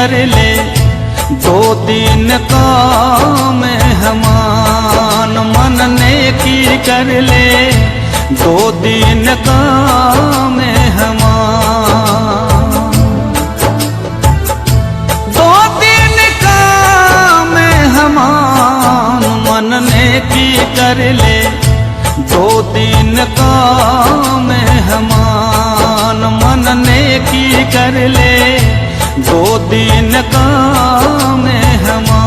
कर ले, 2-3 का मेहमान। मन नेकी कर ले, 2-3 का मेहमान। 2-3 का मेहमान। मन नेकी कर ले, 2-3 का मेहमान। मन नेकी कर ले, 2-3 का मेहमान।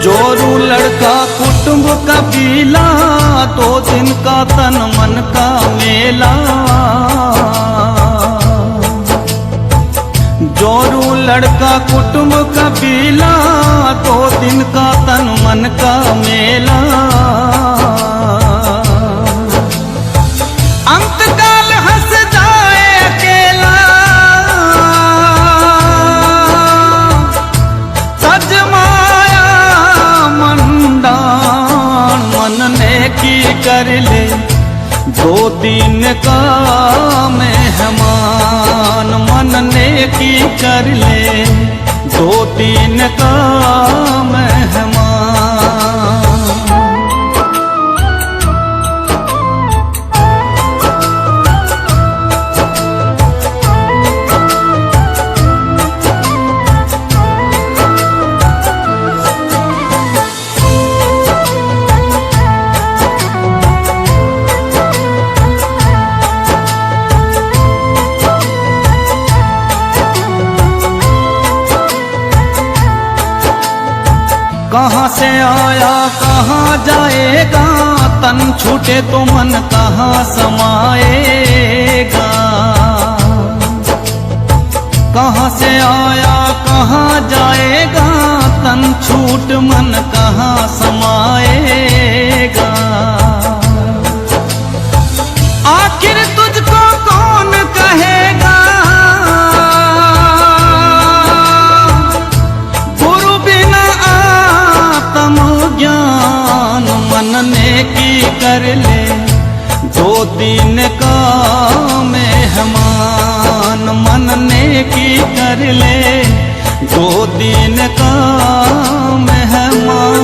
जोरू लड़का कुटुंब कबीला, 2 दिन का तन मन का मेला। जोरू लड़का कुटुंब कबीला, 2 दिन का तन मन का मेला। अंतकाल हंस जाए अकेला, सजमाया मंडान। मन नेकी कर ले, 2-3 का मेहमान। मन नेकी कर ले, 2-3 का मेहमान। कहाँ से आया कहाँ जाएगा, तन छूटे तो मन कहाँ समाएगा। कहाँ से आया कहाँ जाएगा, तन छूट मन कहाँ समाएगा। आखिर तुझको कौन कहेगा, गुरु बिना ज्ञान। मन नेकी कर ले, 2-3 का मेहमान। मन नेकी कर ले, 2-3 का मेहमान।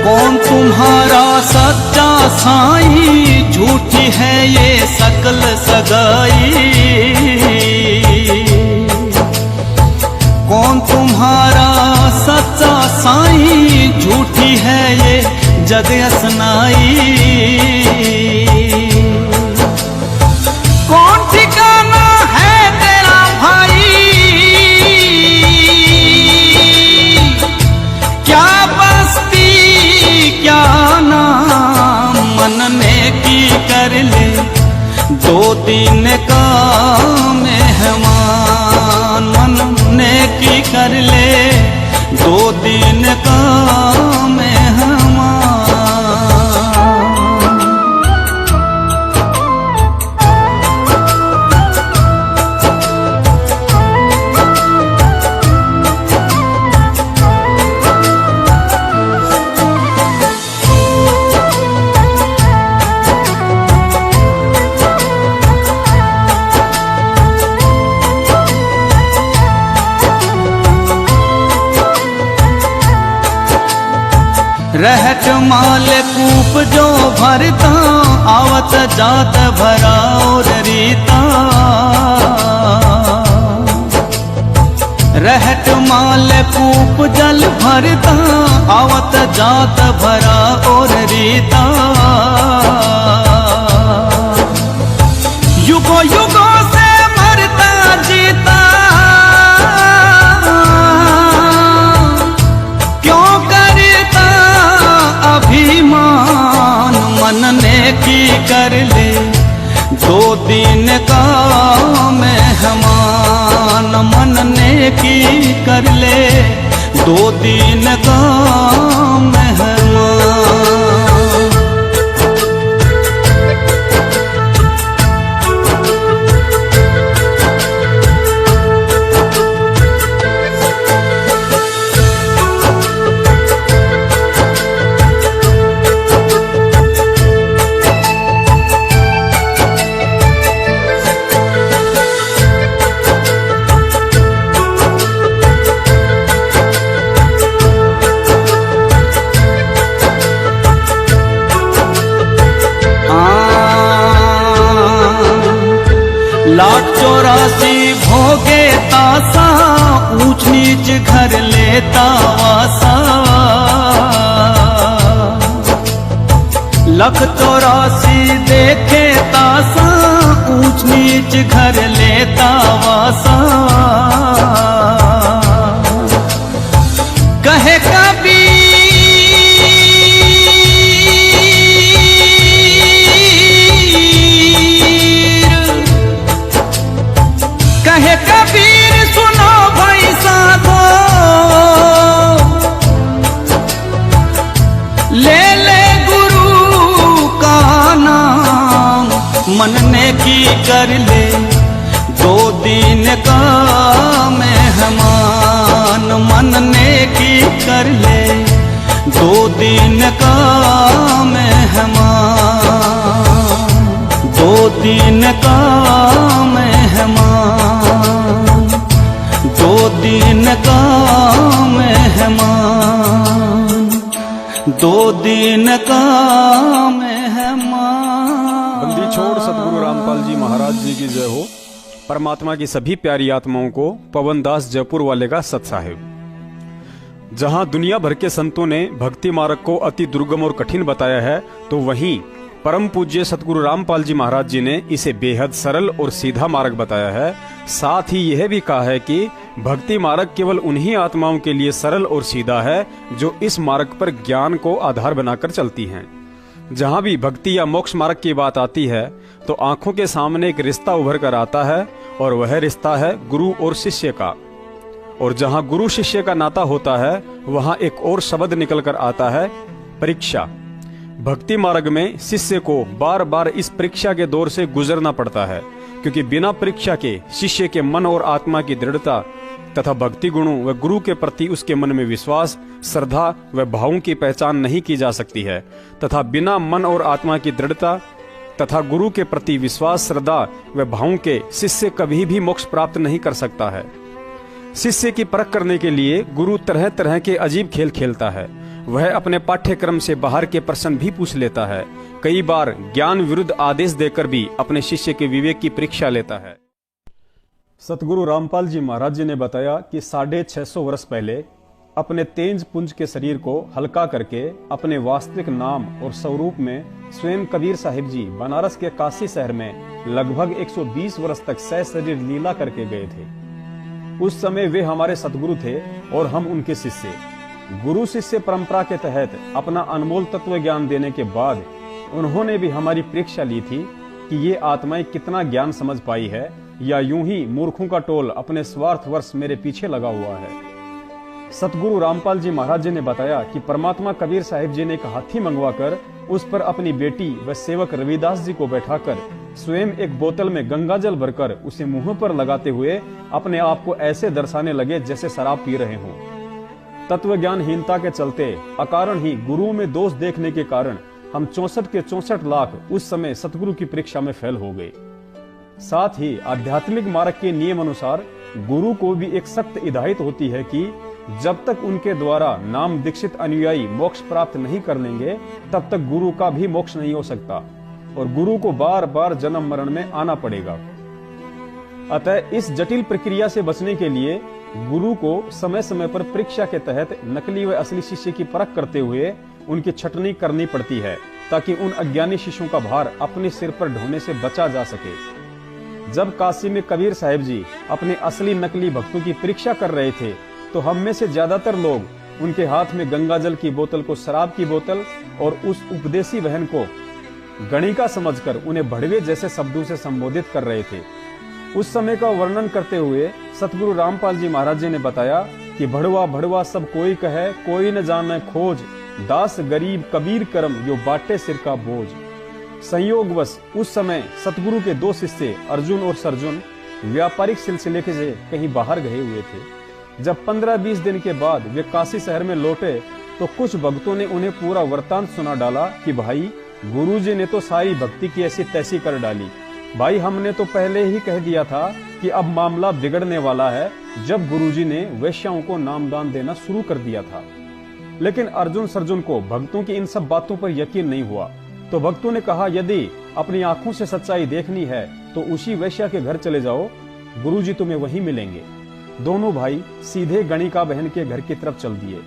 कौन तुम्हारा सच्चा साईं, झूठी है ये सकल सगाई। कौन तुम्हारा सच्चा साईं, झूठी है ये जग असनाई। कौन ठिकाना है तेरा भाई, क्या बस्ती क्या नाम। मन नेकी कर ले, 2-3 का मेहमान। मन नेकी कर ले, 2-3 का मेहमान। रहट माल कूप जो भरता, आवत जात भरा और रीता। रहट माल कूप जल भरता, आवत जात भरा और रीता। युगों युगों से मरता जीता, क्यों करता अभिमान। मन ने की कर ले दो दिन का मेहमान। मन ने की कर ले दो दिन का मेहमान। लाख 84 भोगे तासा, ऊंच नीच घर लेता वासा। लाख 84 देखे तासा, ऊंच नीच घर लेता वासा। कहे कभी कबीर सुनो भाई साधो, ले ले गुरु का नाम। मन ने की कर ले दो दिन का मेहमान। मन ने की कर ले दो दिन का मेहमान। दो दिन का मेहमान। दो दिन का मेहमान। दो दिन का मेहमान। बंदी छोड़ सतगुरु रामपाल जी महाराज जी की जय हो। परमात्मा की सभी प्यारी आत्माओं को पवन दास जयपुर वाले का सत साहिब। जहां दुनिया भर के संतों ने भक्ति मार्ग को अति दुर्गम और कठिन बताया है, तो वहीं परम पूज्य सतगुरु रामपाल जी महाराज जी ने इसे बेहद सरल और सीधा मार्ग बताया है। साथ ही यह भी कहा है कि भक्ति मार्ग केवल उन्हीं आत्माओं के लिए सरल और सीधा है जो इस मार्ग पर ज्ञान को आधार बनाकर चलती हैं। जहां भी भक्ति या मोक्ष मार्ग की बात आती है तो आंखों के सामने एक रिश्ता उभर कर आता है, और वह रिश्ता है गुरु और शिष्य का। और जहां गुरु शिष्य का नाता होता है वहां एक और शब्द निकल कर आता है, परीक्षा। भक्ति मार्ग में शिष्य को बार बार इस परीक्षा के दौर से गुजरना पड़ता है, क्योंकि बिना परीक्षा के शिष्य के मन और आत्मा की दृढ़ता तथा भक्ति गुणों व गुरु के प्रति उसके मन में विश्वास, श्रद्धा व भावों की पहचान नहीं की जा सकती है। तथा बिना मन और आत्मा की दृढ़ता तथा गुरु के प्रति विश्वास, श्रद्धा व भावों के शिष्य कभी भी मोक्ष प्राप्त नहीं कर सकता है। शिष्य की परख करने के लिए गुरु तरह तरह के अजीब खेल खेलता है। वह अपने पाठ्यक्रम से बाहर के प्रश्न भी पूछ लेता है। कई बार ज्ञान विरुद्ध आदेश देकर भी अपने शिष्य के विवेक की परीक्षा लेता है। सतगुरु रामपाल जी महाराज जी ने बताया कि 650 वर्ष पहले अपने तेज पुंज के शरीर को हल्का करके अपने वास्तविक नाम और स्वरूप में स्वयं कबीर साहिब जी बनारस के काशी शहर में लगभग 120 वर्ष तक सशरीर लीला करके गए थे। उस समय वे हमारे सतगुरु थे और हम उनके शिष्य। गुरु शिष्य परंपरा के तहत अपना अनमोल तत्व ज्ञान देने के बाद उन्होंने भी हमारी परीक्षा ली थी कि ये आत्माएं कितना ज्ञान समझ पाई है, या यूं ही मूर्खों का टोल अपने स्वार्थवश मेरे पीछे लगा हुआ है। सतगुरु रामपाल जी महाराज जी ने बताया कि परमात्मा कबीर साहिब जी ने एक हाथी मंगवाकर उस पर अपनी बेटी व सेवक रविदास जी को बैठाकर स्वयं एक बोतल में गंगा जल भरकर उसे मुंह पर लगाते हुए अपने आप को ऐसे दर्शाने लगे जैसे शराब पी रहे हों। तत्व ज्ञानहीनता के चलते अकारण ही गुरुओं में दोष देखने के कारण हम 64 के 64 लाख उस समय सतगुरु की परीक्षा में फेल हो गए। साथ ही आध्यात्मिक मार्ग के नियम अनुसार गुरु को भी एक सख्त हिदायत होती है कि जब तक उनके द्वारा नाम दीक्षित अनुयायी मोक्ष प्राप्त नहीं कर लेंगे तब तक गुरु का भी मोक्ष नहीं हो सकता और गुरु को बार बार जन्म मरण में आना पड़ेगा। अतः इस जटिल प्रक्रिया से बचने के लिए गुरु को समय समय पर परीक्षा के तहत नकली व असली शिष्य की परख करते हुए उनकी छटनी करनी पड़ती है ताकि उन अज्ञानी शिष्यों का भार अपने सिर पर ढोने से बचा जा सके। जब काशी में कबीर साहिब जी अपने असली नकली भक्तों की परीक्षा कर रहे थे तो हम में से ज्यादातर लोग उनके हाथ में गंगा जल की बोतल को शराब की बोतल और उस उपदेशी बहन को गणिका समझकर उन्हें भड़वे जैसे शब्दों से संबोधित कर रहे थे। उस समय का वर्णन करते हुए सतगुरु रामपाल जी महाराज जी ने बताया कि भड़वा भड़वा सब कोई कहे, कोई न जाने खोज, दास गरीब कबीर करम यो बाटे सिर का बोझ। संयोगवश उस समय सतगुरु के दो शिष्य अर्जुन और सरजुन व्यापारिक सिलसिले के से कहीं बाहर गए हुए थे। जब 15-20 दिन के बाद वे काशी शहर में लौटे तो कुछ भक्तों ने उन्हें पूरा वृत्तांत सुना डाला कि भाई गुरुजी ने तो सारी भक्ति की ऐसी तैसी कर डाली। भाई हमने तो पहले ही कह दिया था कि अब मामला बिगड़ने वाला है जब गुरुजी ने वैश्याओं को नामदान देना शुरू कर दिया था। लेकिन अर्जुन सरजुन को भक्तों की इन सब बातों पर यकीन नहीं हुआ तो भक्तों ने कहा यदि अपनी आंखों से सच्चाई देखनी है तो उसी वैश्या के घर चले जाओ, गुरुजी तुम्हें वहीं मिलेंगे। दोनों भाई सीधे गणिका बहन के घर की तरफ चल दिए।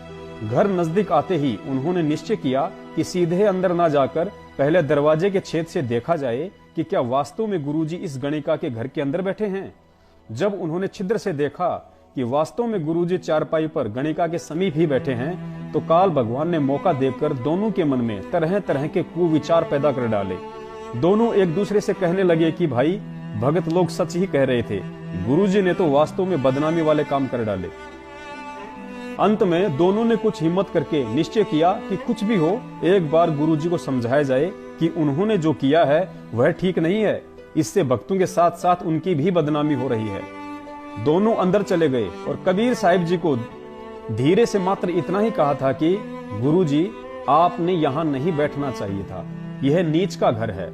घर नजदीक आते ही उन्होंने निश्चय किया कि सीधे अंदर ना जाकर पहले दरवाजे के छेद से देखा जाए कि क्या वास्तव में गुरुजी इस गणिका के घर के अंदर बैठे हैं। जब उन्होंने छिद्र से देखा कि वास्तव में गुरुजी चारपाई पर गणिका के समीप ही बैठे हैं तो काल भगवान ने मौका देकर दोनों के मन में तरह तरह के कुविचार पैदा कर डाले। दोनों एक दूसरे से कहने लगे कि भाई भगत लोग सच ही कह रहे थे, गुरुजी ने तो वास्तव में बदनामी वाले काम कर डाले। अंत में दोनों ने कुछ हिम्मत करके निश्चय किया कि कुछ भी हो एक बार गुरुजी को समझाया जाए कि उन्होंने जो किया है वह ठीक नहीं है, इससे भक्तों के साथ साथ उनकी भी बदनामी हो रही है। दोनों अंदर चले गए और कबीर साहिब जी को धीरे से मात्र इतना ही कहा था कि गुरुजी आपने यहाँ नहीं बैठना चाहिए था, यह नीच का घर है।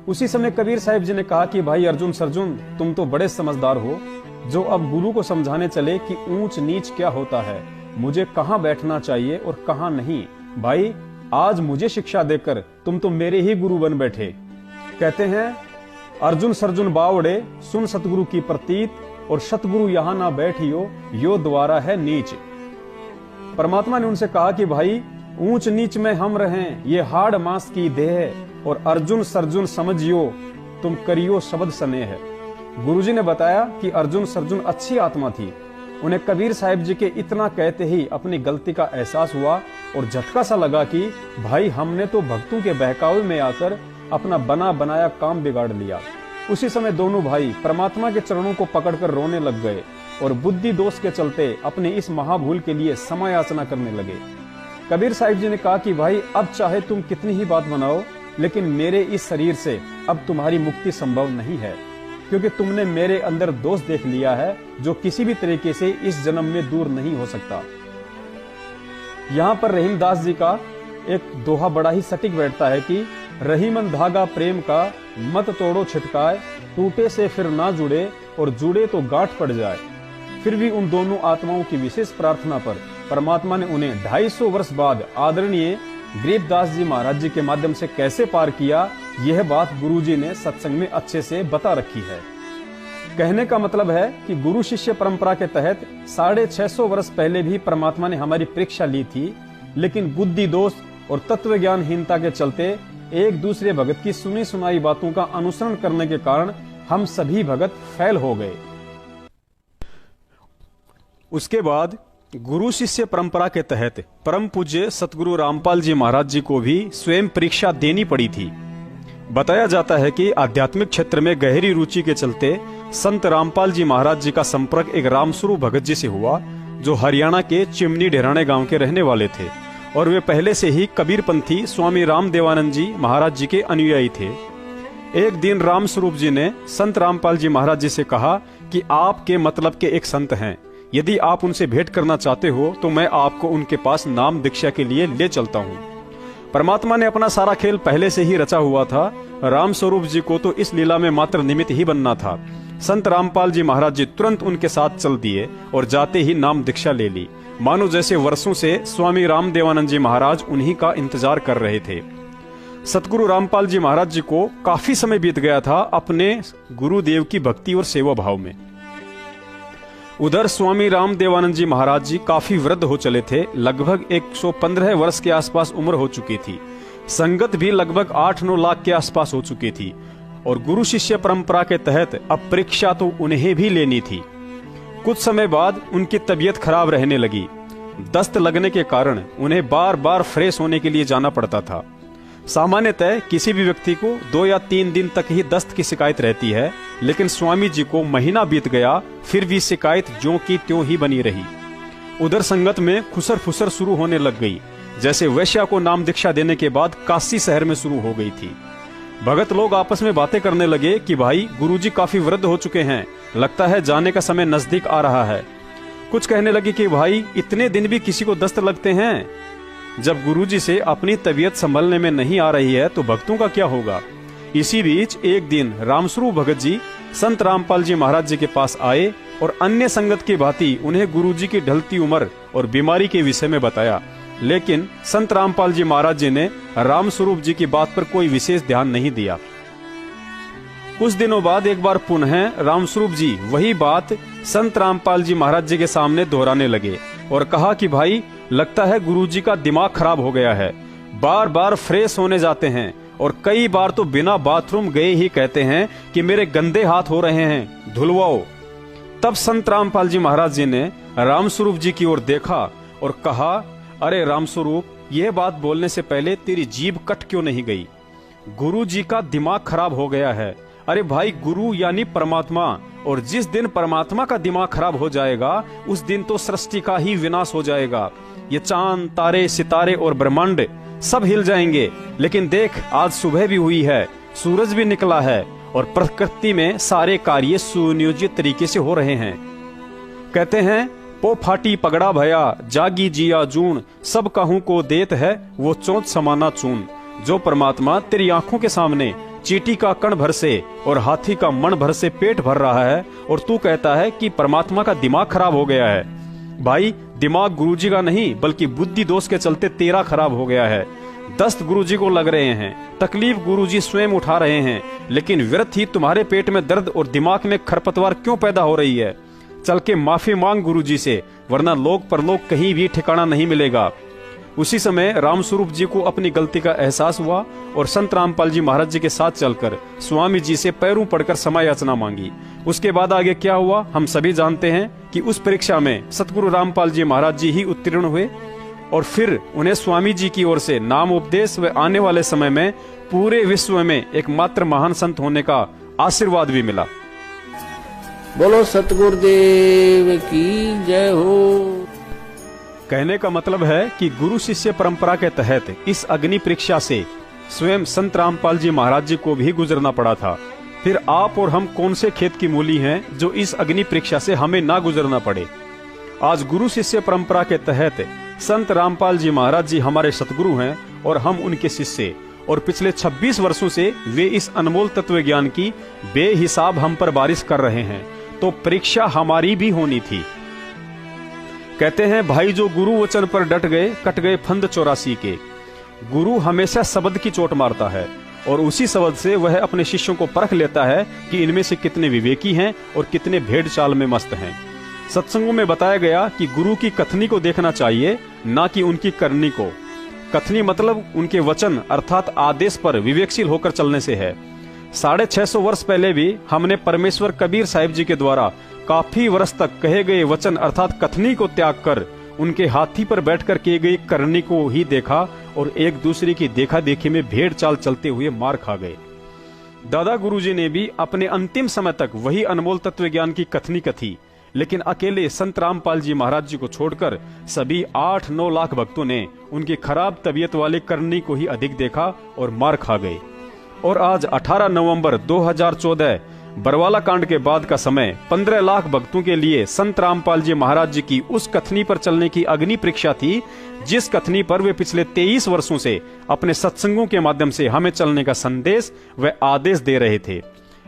उसी समय कबीर साहिब जी ने कहा कि भाई अर्जुन सरजुन तुम तो बड़े समझदार हो, जो अब गुरु को समझाने चले कि ऊंच नीच क्या होता है, मुझे कहाँ बैठना चाहिए और कहाँ नहीं। भाई आज मुझे शिक्षा देकर तुम तो मेरे ही गुरु बन बैठे। कहते हैं अर्जुन सरजुन बावड़े सुन सतगुरु की प्रतीत और सतगुरु यहाँ ना बैठियो यो द्वारा है नीच। परमात्मा ने उनसे कहा कि भाई ऊंच नीच में हम रहें ये हाड़ मांस की देह और अर्जुन सरजुन समझियो तुम करियो शब्द स्नेह। गुरुजी ने बताया कि अर्जुन सरजुन अच्छी आत्मा थी। उन्हें कबीर साहिब जी के इतना कहते ही अपनी गलती का एहसास हुआ और झटका सा लगा कि भाई हमने तो भक्तों के बहकावे में आकर अपना बना बनाया काम बिगाड़ लिया। उसी समय दोनों भाई परमात्मा के चरणों को पकड़कर रोने लग गए और बुद्धि दोष के चलते अपने इस महाभूल के लिए समय याचना करने लगे। कबीर साहिब जी ने कहा कि भाई अब चाहे तुम कितनी ही बात बनाओ लेकिन मेरे इस शरीर से अब तुम्हारी मुक्ति संभव नहीं है, क्योंकि तुमने मेरे अंदर दोष देख लिया है जो किसी भी तरीके से इस जन्म में दूर नहीं हो सकता। यहाँ पर रहीमदास जी का एक दोहा बड़ा ही सटीक बैठता है कि रहीमन धागा प्रेम का मत तोड़ो छिटकाए, टूटे से फिर ना जुड़े और जुड़े तो गांठ पड़ जाए। फिर भी उन दोनों आत्माओं की विशेष प्रार्थना पर परमात्मा ने उन्हें 250 वर्ष बाद आदरणीय गरीबदास जी महाराज जी के माध्यम से कैसे पार किया, यह बात गुरुजी ने सत्संग में अच्छे से बता रखी है। कहने का मतलब है कि गुरु शिष्य परंपरा के तहत 650 वर्ष पहले भी परमात्मा ने हमारी परीक्षा ली थी, लेकिन बुद्धि दोष और तत्व ज्ञानहीनता के चलते एक दूसरे भगत की सुनी सुनाई बातों का अनुसरण करने के कारण हम सभी भगत फेल हो गए। उसके बाद गुरु शिष्य परंपरा के तहत परम पूज्य सतगुरु रामपाल जी महाराज जी को भी स्वयं परीक्षा देनी पड़ी थी। बताया जाता है कि आध्यात्मिक क्षेत्र में गहरी रुचि के चलते संत रामपाल जी महाराज जी का संपर्क एक रामस्वरूप भगत जी से हुआ, जो हरियाणा के चिमनी ढेराने गांव के रहने वाले थे और वे पहले से ही कबीरपंथी स्वामी रामदेवानंद जी महाराज जी के अनुयायी थे। एक दिन रामस्वरूप जी ने संत रामपाल जी महाराज जी से कहा कि आपके मतलब के एक संत हैं, यदि आप उनसे भेंट करना चाहते हो तो मैं आपको उनके पास नाम दीक्षा के लिए ले चलता हूँ। परमात्मा ने अपना सारा खेल पहले से ही रचा हुआ था। रामस्वरूप जी को तो इस लीला में मात्र निमित्त ही बनना था। संत रामपाल जी महाराज जी तुरंत उनके साथ चल दिए और जाते ही नाम दीक्षा ले ली, मानो जैसे वर्षों से स्वामी रामदेवानंद जी महाराज उन्हीं का इंतजार कर रहे थे। सतगुरु रामपाल जी महाराज जी को काफी समय बीत गया था अपने गुरुदेव की भक्ति और सेवा भाव में। उधर स्वामी रामदेवानंद जी महाराज जी काफी वृद्ध हो चले थे, लगभग 115 वर्ष के आसपास उम्र हो चुकी थी। संगत भी लगभग 8-9 लाख के आसपास हो चुकी थी और गुरु शिष्य परंपरा के तहत अब परीक्षा तो उन्हें भी लेनी थी। कुछ समय बाद उनकी तबीयत खराब रहने लगी। दस्त लगने के कारण उन्हें बार बार फ्रेश होने के लिए जाना पड़ता था। सामान्यतः किसी भी व्यक्ति को 2 या 3 दिन तक ही दस्त की शिकायत रहती है, लेकिन स्वामी जी को महीना बीत गया फिर भी शिकायत ज्यों की त्यों ही बनी रही। उधर संगत में खुसर फुसर शुरू होने लग गई, जैसे वैश्या को नाम दीक्षा देने के बाद काशी शहर में शुरू हो गई थी। भगत लोग आपस में बातें करने लगे कि भाई गुरुजी काफी वृद्ध हो चुके हैं, लगता है जाने का समय नजदीक आ रहा है। कुछ कहने लगे कि भाई इतने दिन भी किसी को दस्त लगते हैं। जब गुरुजी से अपनी तबीयत संभलने में नहीं आ रही है तो भक्तों का क्या होगा। इसी बीच एक दिन रामस्वरूप भगत जी संत रामपाल जी महाराज जी के पास आए और अन्य संगत की भांति उन्हें गुरुजी की ढलती उम्र और बीमारी के विषय में बताया, लेकिन संत रामपाल जी महाराज जी ने रामस्वरूप जी की बात पर कोई विशेष ध्यान नहीं दिया। कुछ दिनों बाद एक बार पुनः रामस्वरूप जी वही बात संत रामपाल जी महाराज जी के सामने दोहराने लगे और कहा कि भाई लगता है गुरुजी का दिमाग खराब हो गया है, बार बार फ्रेश होने जाते हैं और कई बार तो बिना बाथरूम गए ही कहते हैं कि मेरे गंदे हाथ हो रहे हैं, धुलवाओ। तब संत रामपाल जी महाराज जी ने रामस्वरूप जी की ओर देखा और कहा, अरे रामस्वरूप, यह बात बोलने से पहले तेरी जीभ कट क्यों नहीं गई। गुरु जी का दिमाग खराब हो गया है। अरे भाई, गुरु यानी परमात्मा, और जिस दिन परमात्मा का दिमाग खराब हो जाएगा उस दिन तो सृष्टि का ही विनाश हो जाएगा। ये चांद, तारे, सितारे और ब्रह्मांड सब हिल जाएंगे। लेकिन देख, आज सुबह भी हुई है, सूरज भी निकला है और प्रकृति में सारे कार्य सुनियोजित तरीके से हो रहे हैं। कहते हैं, पो फाटी पगड़ा भया, जागी जिया जून, सब कहूं को देत है वो चौथ समाना चून। जो परमात्मा तेरी आंखों के सामने चींटी का कण भर से और हाथी का मन भर से पेट भर रहा है और तू कहता है कि परमात्मा का दिमाग खराब हो गया है। भाई, दिमाग गुरुजी का नहीं बल्कि बुद्धि दोष के चलते तेरा खराब हो गया है। दस्त गुरुजी को लग रहे हैं, तकलीफ गुरुजी स्वयं उठा रहे हैं, लेकिन व्यर्थ ही तुम्हारे पेट में दर्द और दिमाग में खरपतवार क्यों पैदा हो रही है। चल के माफी मांग गुरुजी से, वरना लोक परलोक कहीं भी ठिकाना नहीं मिलेगा। उसी समय रामस्वरूप जी को अपनी गलती का एहसास हुआ और संत रामपाल जी महाराज जी के साथ चलकर स्वामी जी से पैरों पड़कर क्षमा याचना मांगी। उसके बाद आगे क्या हुआ हम सभी जानते हैं कि उस परीक्षा में सतगुरु रामपाल जी महाराज जी ही उत्तीर्ण हुए और फिर उन्हें स्वामी जी की ओर से नाम उपदेश व आने वाले समय में पूरे विश्व में एकमात्र महान संत होने का आशीर्वाद भी मिला। बोलो सतगुरुदेव की जय हो। कहने का मतलब है कि गुरु शिष्य परंपरा के तहत इस अग्नि परीक्षा से स्वयं संत रामपाल जी महाराज जी को भी गुजरना पड़ा था। फिर आप और हम कौन से खेत की मूली हैं जो इस अग्नि परीक्षा से हमें ना गुजरना पड़े। आज गुरु शिष्य परंपरा के तहत संत रामपाल जी महाराज जी हमारे सतगुरु हैं और हम उनके शिष्य, और पिछले 26 वर्षों से वे इस अनमोल तत्व ज्ञान की बेहिसाब हम पर बारिश कर रहे हैं, तो परीक्षा हमारी भी होनी थी। कहते हैं, भाई जो गुरु वचन पर डट गए कट गए फंद 84 के। गुरु हमेशा शब्द की चोट मारता है और उसी शब्द से वह अपने शिष्यों को परख लेता है कि इनमें से कितने विवेकी हैं और कितने भेड़ चाल में मस्त हैं। सत्संगों में बताया गया कि गुरु की कथनी को देखना चाहिए, ना कि उनकी करनी को। कथनी मतलब उनके वचन अर्थात आदेश पर विवेकशील होकर चलने से है। 650 वर्ष पहले भी हमने परमेश्वर कबीर साहिब जी के द्वारा काफी वर्ष तक कहे गए वचन अर्थात कथनी को त्याग कर उनके हाथी पर बैठकर किए गई करनी को ही देखा और एक दूसरे की देखा देखी में भेड़ चाल चलते हुए मार खा गए। दादा गुरुजी ने भी अपने अंतिम समय तक वही अनमोल तत्व ज्ञान की कथनी कथी, लेकिन अकेले संत रामपाल जी महाराज जी को छोड़कर सभी 8-9 लाख भक्तों ने उनकी खराब तबीयत वाले करनी को ही अधिक देखा और मार खा गए। और आज 18 नवंबर 2014 बरवाला कांड के बाद का समय 15 लाख भक्तों के लिए संत रामपाल जी महाराज जी की उस कथनी पर चलने की अग्नि परीक्षा थी, जिस कथनी पर वे पिछले 23 वर्षों से अपने सत्संगों के माध्यम से हमें चलने का संदेश व आदेश दे रहे थे।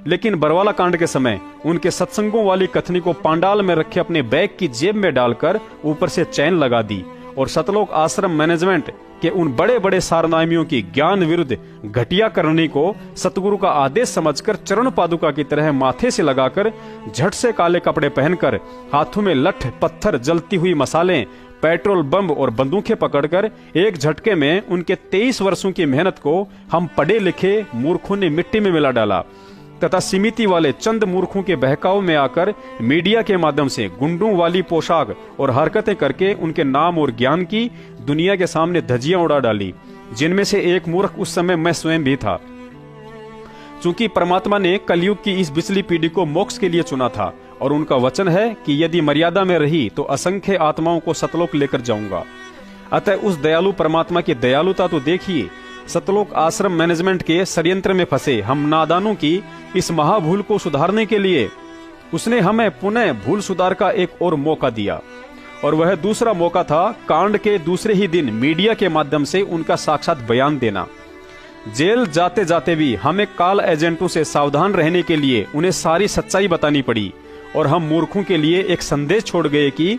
लेकिन बरवाला कांड के समय उनके सत्संगों वाली कथनी को पांडाल में रखे अपने बैग की जेब में डालकर ऊपर से चैन लगा दी और सतलोक आश्रम मैनेजमेंट के उन बड़े बड़े सारनामियों की ज्ञान विरुद्ध घटिया करनी को सतगुरु का आदेश समझकर चरण पादुका की तरह माथे से लगाकर झट से काले कपड़े पहनकर हाथों में लठ पत्थर जलती हुई मसालें पेट्रोल बम और बंदूकें पकड़कर एक झटके में उनके 23 वर्षों की मेहनत को हम पढ़े लिखे मूर्खों ने मिट्टी में मिला डाला तथा समिति वाले चंद मूर्खों के बहकाव में आकर मीडिया के माध्यम से गुंडों वाली पोशाक और हरकतें करके उनके नाम और ज्ञान की दुनिया के सामने धज्जियां उड़ा डाली, जिनमें से एक मूर्ख उस समय मैं स्वयं भी था। चूंकि परमात्मा ने कलयुग की इस बिचली पीढ़ी को मोक्ष के लिए चुना था और उनका वचन है कि यदि मर्यादा में रही तो असंख्य आत्माओं को सतलोक लेकर जाऊंगा। अतः उस दयालु परमात्मा की दयालुता तो देखिए। सतलोक आश्रम मैनेजमेंट के षड्यंत्र में फंसे हम नादानों की इस महाभूल को सुधारने के लिए उसने हमें पुनः भूल सुधार का एक और मौका दिया, और वह दूसरा मौका था कांड के दूसरे ही दिन मीडिया के माध्यम से उनका साक्षात बयान देना। जेल जाते जाते भी हमें काल एजेंटों से सावधान रहने के लिए उन्हें सारी सच्चाई बतानी पड़ी और हम मूर्खों के लिए एक संदेश छोड़ गए कि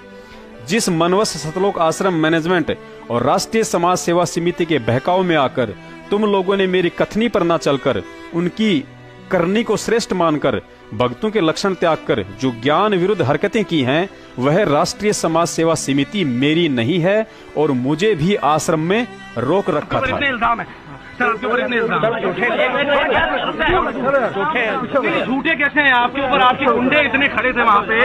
जिस मनवश सतलोक आश्रम मैनेजमेंट और राष्ट्रीय समाज सेवा समिति के बहकाव में आकर तुम लोगों ने मेरी कथनी पर न चलकर उनकी करनी को श्रेष्ठ मानकर भक्तों के लक्षण त्याग कर जो ज्ञान विरुद्ध हरकतें की हैं, वह राष्ट्रीय समाज सेवा समिति मेरी नहीं है और मुझे भी आश्रम में रोक रखा था। झूठे कैसे हैं आपके ऊपर? आपके गुंडे इतने खड़े थे वहाँ पे,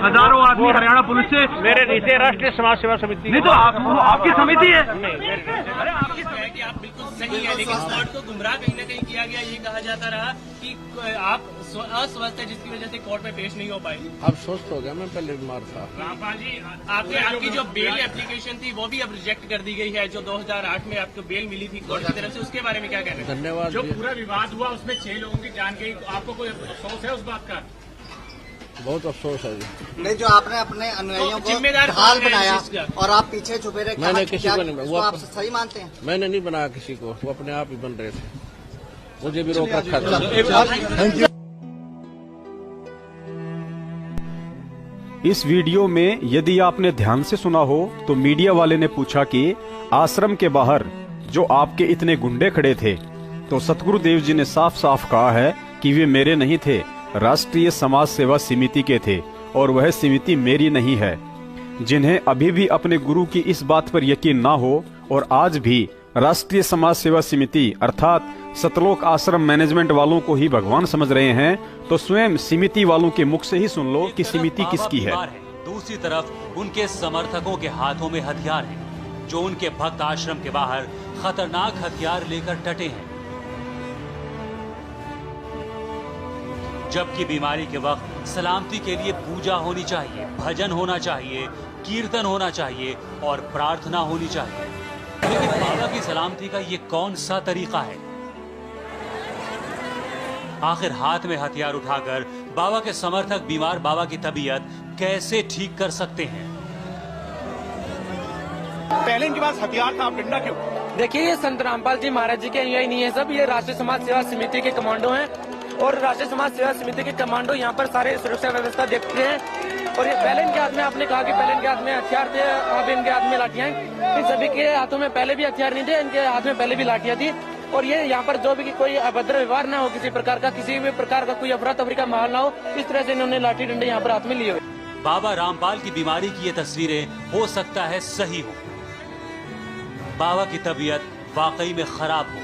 हजारों आदमी हरियाणा पुलिस से। मेरे नीचे राष्ट्रीय समाज सेवा समिति नहीं तो आपकी समिति है। अरे आपकी तो है कि आप बिल्कुल सही है, लेकिन कोर्ट को गुमराह कहीं न कहीं किया गया। ये कहा जाता रहा कि आप अस्वस्थ है जिसकी वजह से कोर्ट में पेश नहीं हो पाए। अब स्वस्थ हो गया, मैं पहले बीमार था। रामपाल जी, आपकी जो बेल एप्लीकेशन थी वो भी अब रिजेक्ट कर दी गई है। जो 2008 में आपको बेल मिली थी कोर्ट की तरफ से, उसके बारे में क्या कहना है? धन्यवाद। जो पूरा विवाद हुआ उसमें 6 लोगों की जान गई, आपको कोई अफसोस है उस बात का? बहुत अफसोस है जी। नहीं, जो आपने अपने अनुयायियों को जिम्मेदार ढाल कौन है बनाया इस चीज़ का? और आप पीछे छुपे रहे, मैंने किसी को नहीं, वो आप सही मानते हैं? मैंने नहीं बनाया किसी को, वो अपने आप ही बन रहे थे, मुझे भी रोक रखा था। इस वीडियो में यदि आपने ध्यान से सुना हो तो मीडिया वाले ने पूछा कि आश्रम के बाहर जो आपके इतने गुंडे खड़े थे, तो सतगुरुदेव जी ने साफ साफ कहा है कि वे मेरे नहीं थे, राष्ट्रीय समाज सेवा समिति के थे और वह समिति मेरी नहीं है। जिन्हें अभी भी अपने गुरु की इस बात पर यकीन ना हो और आज भी राष्ट्रीय समाज सेवा समिति अर्थात सतलोक आश्रम मैनेजमेंट वालों को ही भगवान समझ रहे हैं, तो स्वयं समिति वालों के मुख से ही सुन लो कि समिति किसकी है। दूसरी तरफ उनके समर्थकों के हाथों में हथियार हैं, जो उनके भक्त आश्रम के बाहर खतरनाक हथियार लेकर डटे हैं। जबकि बीमारी के वक्त सलामती के लिए पूजा होनी चाहिए, भजन होना चाहिए, कीर्तन होना चाहिए और प्रार्थना होनी चाहिए, लेकिन बाबा की सलामती का ये कौन सा तरीका है? आखिर हाथ में हथियार उठाकर बाबा के समर्थक बीमार बाबा की तबीयत कैसे ठीक कर सकते हैं? पहले इनके पास हथियार था, आप डंडा क्यों? देखिए, ये संत रामपाल जी महाराज जी के अनुयायी नहीं है सब, ये राष्ट्रीय समाज सेवा समिति के कमांडो हैं और राष्ट्रीय समाज सेवा समिति के कमांडो यहाँ पर सारे सुरक्षा व्यवस्था देखते हैं। और ये पहले इनके हाथ में, आपने कहा कि पहले इनके हाथ में हथियार थे, अब इनके हाथ में लाठियां हैं। इन सभी के हाथों में पहले भी हथियार नहीं थे, इनके हाथ में पहले भी लाठियां थी। और ये यहाँ पर जो भी कोई अभद्र व्यवहार ना हो, किसी प्रकार का, किसी भी प्रकार का कोई अफरा तफरी का माहौल ना हो, इस तरह से इन्होंने लाठी डंडे यहाँ पर हाथ में लिए हुए। बाबा रामपाल की बीमारी की ये तस्वीरें हो सकता है सही हो, बाबा की तबीयत वाकई में खराब हो।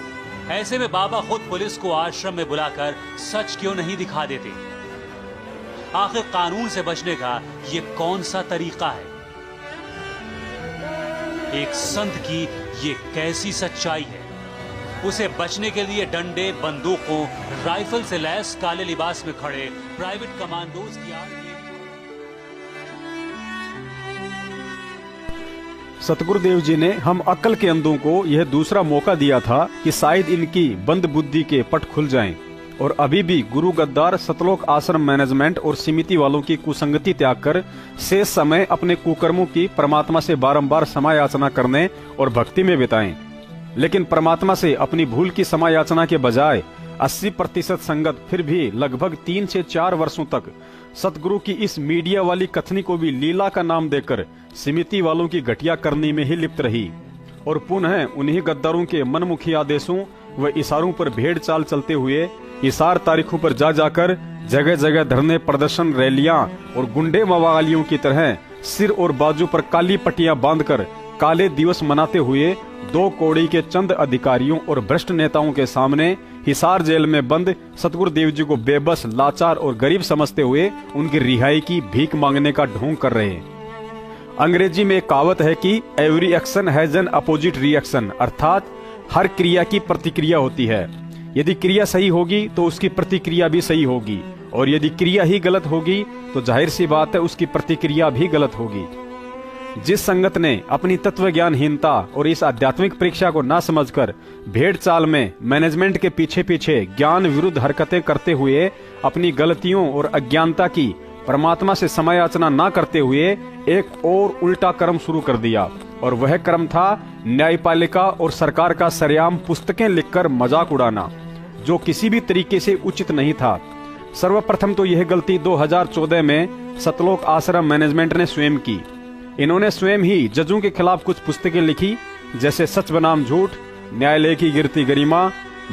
ऐसे में बाबा खुद पुलिस को आश्रम में बुलाकर सच क्यों नहीं दिखा देते? आखिर कानून से बचने का ये कौन सा तरीका है? एक संत की ये कैसी सच्चाई है? उसे बचने के लिए डंडे, बंदूकों, राइफल से लैस काले लिबास में खड़े प्राइवेट कमांडोज की आड़ में सतगुरुदेव जी ने हम अक्ल के अंधों को यह दूसरा मौका दिया था कि शायद इनकी बंद बुद्धि के पट खुल जाएं और अभी भी गुरु गद्दार सतलोक आश्रम मैनेजमेंट और समिति वालों की कुसंगति त्याग कर शेष समय अपने कुकर्मों की परमात्मा से बारंबार क्षमा याचना करने और भक्ति में बिताएं। लेकिन परमात्मा से अपनी भूल की क्षमा याचना के बजाय 80% संगत फिर भी लगभग 3 से 4 वर्षों तक सतगुरु की इस मीडिया वाली कथनी को भी लीला का नाम देकर समिति वालों की घटिया करनी में ही लिप्त रही और पुनः उन्हीं गद्दारों के मनमुखी आदेशों व इशारों पर भेड़ चाल चलते हुए इशार तारीखों पर जा जाकर जगह जगह धरने, प्रदर्शन, रैलियां और गुंडे मवालियों की तरह सिर और बाजू पर काली पट्टियां बांधकर काले दिवस मनाते हुए 2 कौड़ी के चंद अधिकारियों और भ्रष्ट नेताओं के सामने हिसार जेल में बंद सतगुरु देव जी को बेबस, लाचार और गरीब समझते हुए उनकी रिहाई की भीख मांगने का ढोंग कर रहे हैं। अंग्रेजी में एक कहावत है कि every action has an opposite reaction, अर्थात हर क्रिया की प्रतिक्रिया होती है। यदि क्रिया सही होगी तो उसकी प्रतिक्रिया भी सही होगी और यदि क्रिया ही गलत होगी तो जाहिर सी बात है उसकी प्रतिक्रिया भी गलत होगी। जिस संगत ने अपनी तत्व ज्ञानहीनता और इस आध्यात्मिक परीक्षा को ना समझकर भेड़ चाल में मैनेजमेंट के पीछे पीछे ज्ञान विरुद्ध हरकतें करते हुए अपनी गलतियों और अज्ञानता की परमात्मा से समयाचना ना करते हुए एक और उल्टा कर्म शुरू कर दिया और वह कर्म था न्यायपालिका और सरकार का सरेआम पुस्तकें लिखकर मजाक उड़ाना, जो किसी भी तरीके से उचित नहीं था। सर्वप्रथम तो यह गलती 2014 में सतलोक आश्रम मैनेजमेंट ने स्वयं की। इन्होंने स्वयं ही जजों के खिलाफ कुछ पुस्तकें लिखी, जैसे सच बनाम झूठ, न्यायालय की गिरती गरिमा,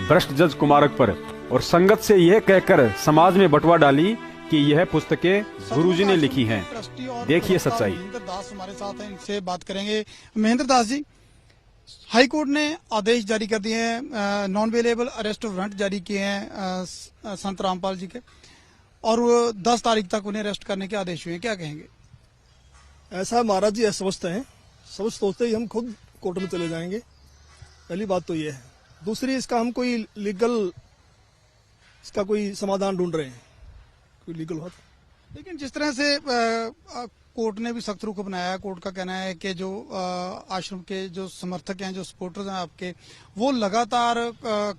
भ्रष्ट जज कुमारक पर, और संगत से यह कहकर समाज में बंटवा डाली कि यह पुस्तकें गुरुजी ने लिखी हैं। देखिए सच्चाई। महेंद्र दास हमारे साथ हैं, इनसे बात करेंगे। महेंद्र दास जी, हाई कोर्ट ने आदेश जारी कर दिए हैं, नॉन अवेलेबल अरेस्ट वारंट जारी किए हैं संत रामपाल जी के, और 10 तारीख तक उन्हें अरेस्ट करने के आदेश हुए हैं, क्या कहेंगे? ऐसा महाराज जी समझते हैं, समझ सोचते ही हम खुद कोर्ट में चले जाएंगे। पहली बात तो ये है। दूसरी, इसका हम कोई लीगल इसका कोई समाधान ढूंढ रहे हैं, कोई लीगल हो। लेकिन जिस तरह से कोर्ट ने भी सख्त रुख अपनाया है, कोर्ट का कहना है कि जो आश्रम के जो समर्थक हैं, जो सपोर्टर्स हैं आपके, वो लगातार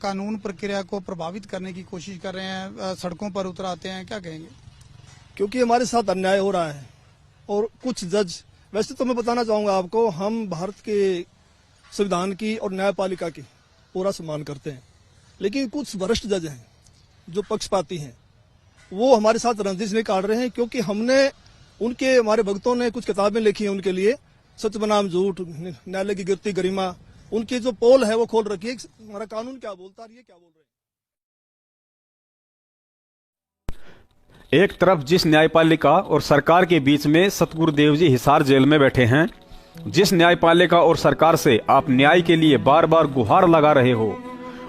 कानून प्रक्रिया को प्रभावित करने की कोशिश कर रहे हैं, सड़कों पर उतर आते हैं, क्या कहेंगे? क्योंकि हमारे साथ अन्याय हो रहा है और कुछ जज, वैसे तो मैं बताना चाहूंगा आपको, हम भारत के संविधान की और न्यायपालिका की पूरा सम्मान करते हैं, लेकिन कुछ वरिष्ठ जज हैं जो पक्षपाती हैं, वो हमारे साथ रंजिश नहीं काट रहे हैं। क्योंकि हमने उनके, हमारे भक्तों ने कुछ किताबें लिखी हैं उनके लिए, सच बनाम झूठ, न्यायालय की गिरती गरिमा, उनकी जो पोल है वो खोल रखी है, हमारा कानून क्या बोलता है, ये क्या बोल रहे हैं। एक तरफ जिस न्यायपालिका और सरकार के बीच में सतगुरु देव जी हिसार जेल में बैठे हैं, जिस न्यायपालिका और सरकार से आप न्याय के लिए बार बार गुहार लगा रहे हो,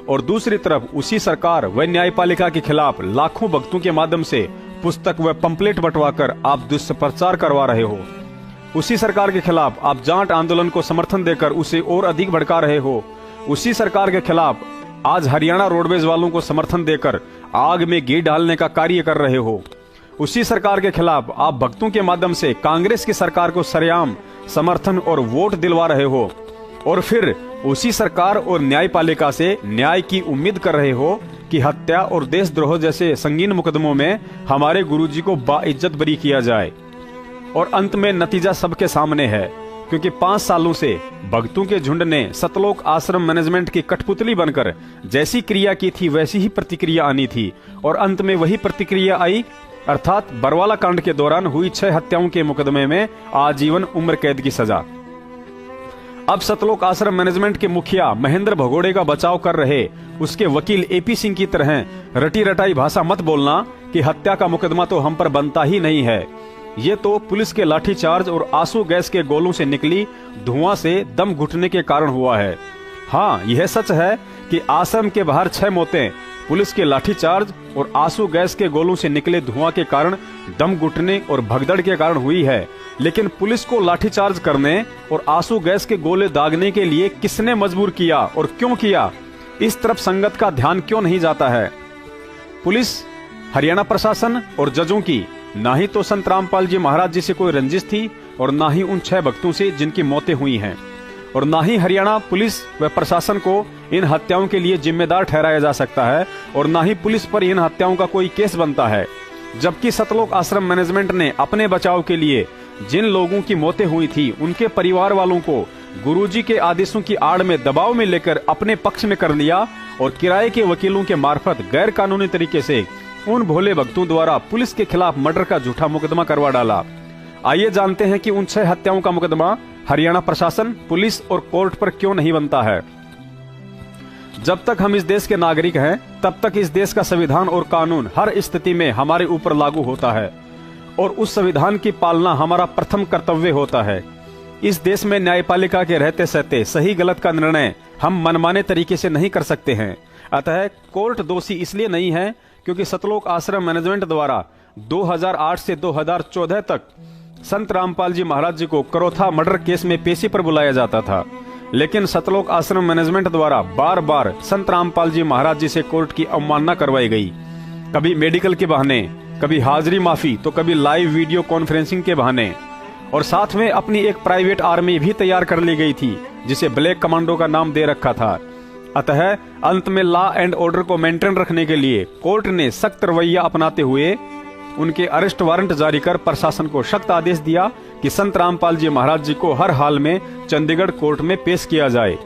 और दूसरी तरफ उसी सरकार व न्यायपालिका के खिलाफ लाखों भक्तों के माध्यम से पुस्तक व पंपलेट बंटवाकर आप दुष्प्रचार करवा रहे हो। उसी सरकार के खिलाफ आप जाट आंदोलन को समर्थन देकर उसे और अधिक भड़का रहे हो। उसी सरकार के खिलाफ आज हरियाणा रोडवेज वालों को समर्थन देकर आग में घी डालने का कार्य कर रहे हो। उसी सरकार के खिलाफ आप भक्तों के माध्यम से कांग्रेस की सरकार को सरेआम समर्थन और वोट दिलवा रहे हो, और फिर उसी सरकार और न्यायपालिका से न्याय की उम्मीद कर रहे हो कि हत्या और देशद्रोह जैसे संगीन मुकदमों में हमारे गुरुजी को बाइज्जत बरी किया जाए। और अंत में नतीजा सबके सामने है, क्योंकि 5 सालों से भक्तों के झुंड ने सतलोक आश्रम मैनेजमेंट की कठपुतली बनकर जैसी क्रिया की थी वैसी ही प्रतिक्रिया आनी थी, और अंत में वही प्रतिक्रिया आई, अर्थात बरवाला कांड के दौरान हुई 6 हत्याओं के मुकदमे में आजीवन उम्र कैद की सजा। अब सतलोक आश्रम मैनेजमेंट के मुखिया महेंद्र भगोड़े का बचाव कर रहे उसके वकील एपी सिंह की तरह रटी रटाई भाषा मत बोलना कि हत्या का मुकदमा तो हम पर बनता ही नहीं है। ये तो पुलिस के लाठीचार्ज और आंसू गैस के गोलों से निकली धुआं से दम घुटने के कारण हुआ है। हाँ, यह सच है कि आश्रम के बाहर 6 मौतें पुलिस के लाठीचार्ज और आंसू गैस के गोलों से निकले धुआं के कारण, दम घुटने और भगदड़ के कारण हुई है। लेकिन पुलिस को लाठीचार्ज करने और आंसू गैस के गोले दागने के लिए किसने मजबूर किया और क्यों किया, इस तरफ संगत का ध्यान क्यों नहीं जाता है? पुलिस, हरियाणा प्रशासन और जजों की ना ही तो संत रामपाल जी महाराज जी से कोई रंजिश थी और ना ही उन 6 भक्तों से जिनकी मौतें हुई हैं, और ना ही हरियाणा पुलिस व प्रशासन को इन हत्याओं के लिए जिम्मेदार ठहराया जा सकता है, और ना ही पुलिस पर इन हत्याओं का कोई केस बनता है। जबकि सतलोक आश्रम मैनेजमेंट ने अपने बचाव के लिए जिन लोगों की मौतें हुई थी उनके परिवार वालों को गुरुजी के आदेशों की आड़ में दबाव में लेकर अपने पक्ष में कर लिया और किराए के वकीलों के मार्फत गैर कानूनी तरीके से उन भोले भक्तों द्वारा पुलिस के खिलाफ मर्डर का झूठा मुकदमा करवा डाला। आइए जानते हैं कि उन 6 हत्याओं का मुकदमा हरियाणा प्रशासन, पुलिस और कोर्ट पर क्यों नहीं बनता है। जब तक हम इस देश के नागरिक हैं, तब तक इस देश का संविधान और कानून हर स्थिति में हमारे ऊपर लागू होता है और उस संविधान की पालना हमारा प्रथम कर्तव्य होता है। इस देश में न्यायपालिका के रहते सहते सही गलत का निर्णय हम मनमाने तरीके से नहीं कर सकते हैं। अतः कोर्ट दोषी इसलिए नहीं है क्योंकि सतलोक आश्रम मैनेजमेंट द्वारा 2008 से 2014 तक संत रामपाल जी महाराज जी को करोथा मर्डर केस में पेशी पर बुलाया जाता था, लेकिन सतलोक आश्रम मैनेजमेंट द्वारा बार बार संत रामपाल जी महाराज जी से कोर्ट की अवमानना करवाई गई। कभी मेडिकल के बहाने, कभी हाजिरी माफी, तो कभी लाइव वीडियो कॉन्फ्रेंसिंग के बहाने, और साथ में अपनी एक प्राइवेट आर्मी भी तैयार कर ली गई थी जिसे ब्लैक कमांडो का नाम दे रखा था। अतः अंत में लॉ एंड ऑर्डर को मेंटेन रखने के लिए कोर्ट ने सख्त रवैया अपनाते हुए उनके अरेस्ट वारंट जारी कर प्रशासन को सख्त आदेश दिया कि संत रामपाल जी महाराज जी को हर हाल में चंडीगढ़ कोर्ट में पेश किया जाए।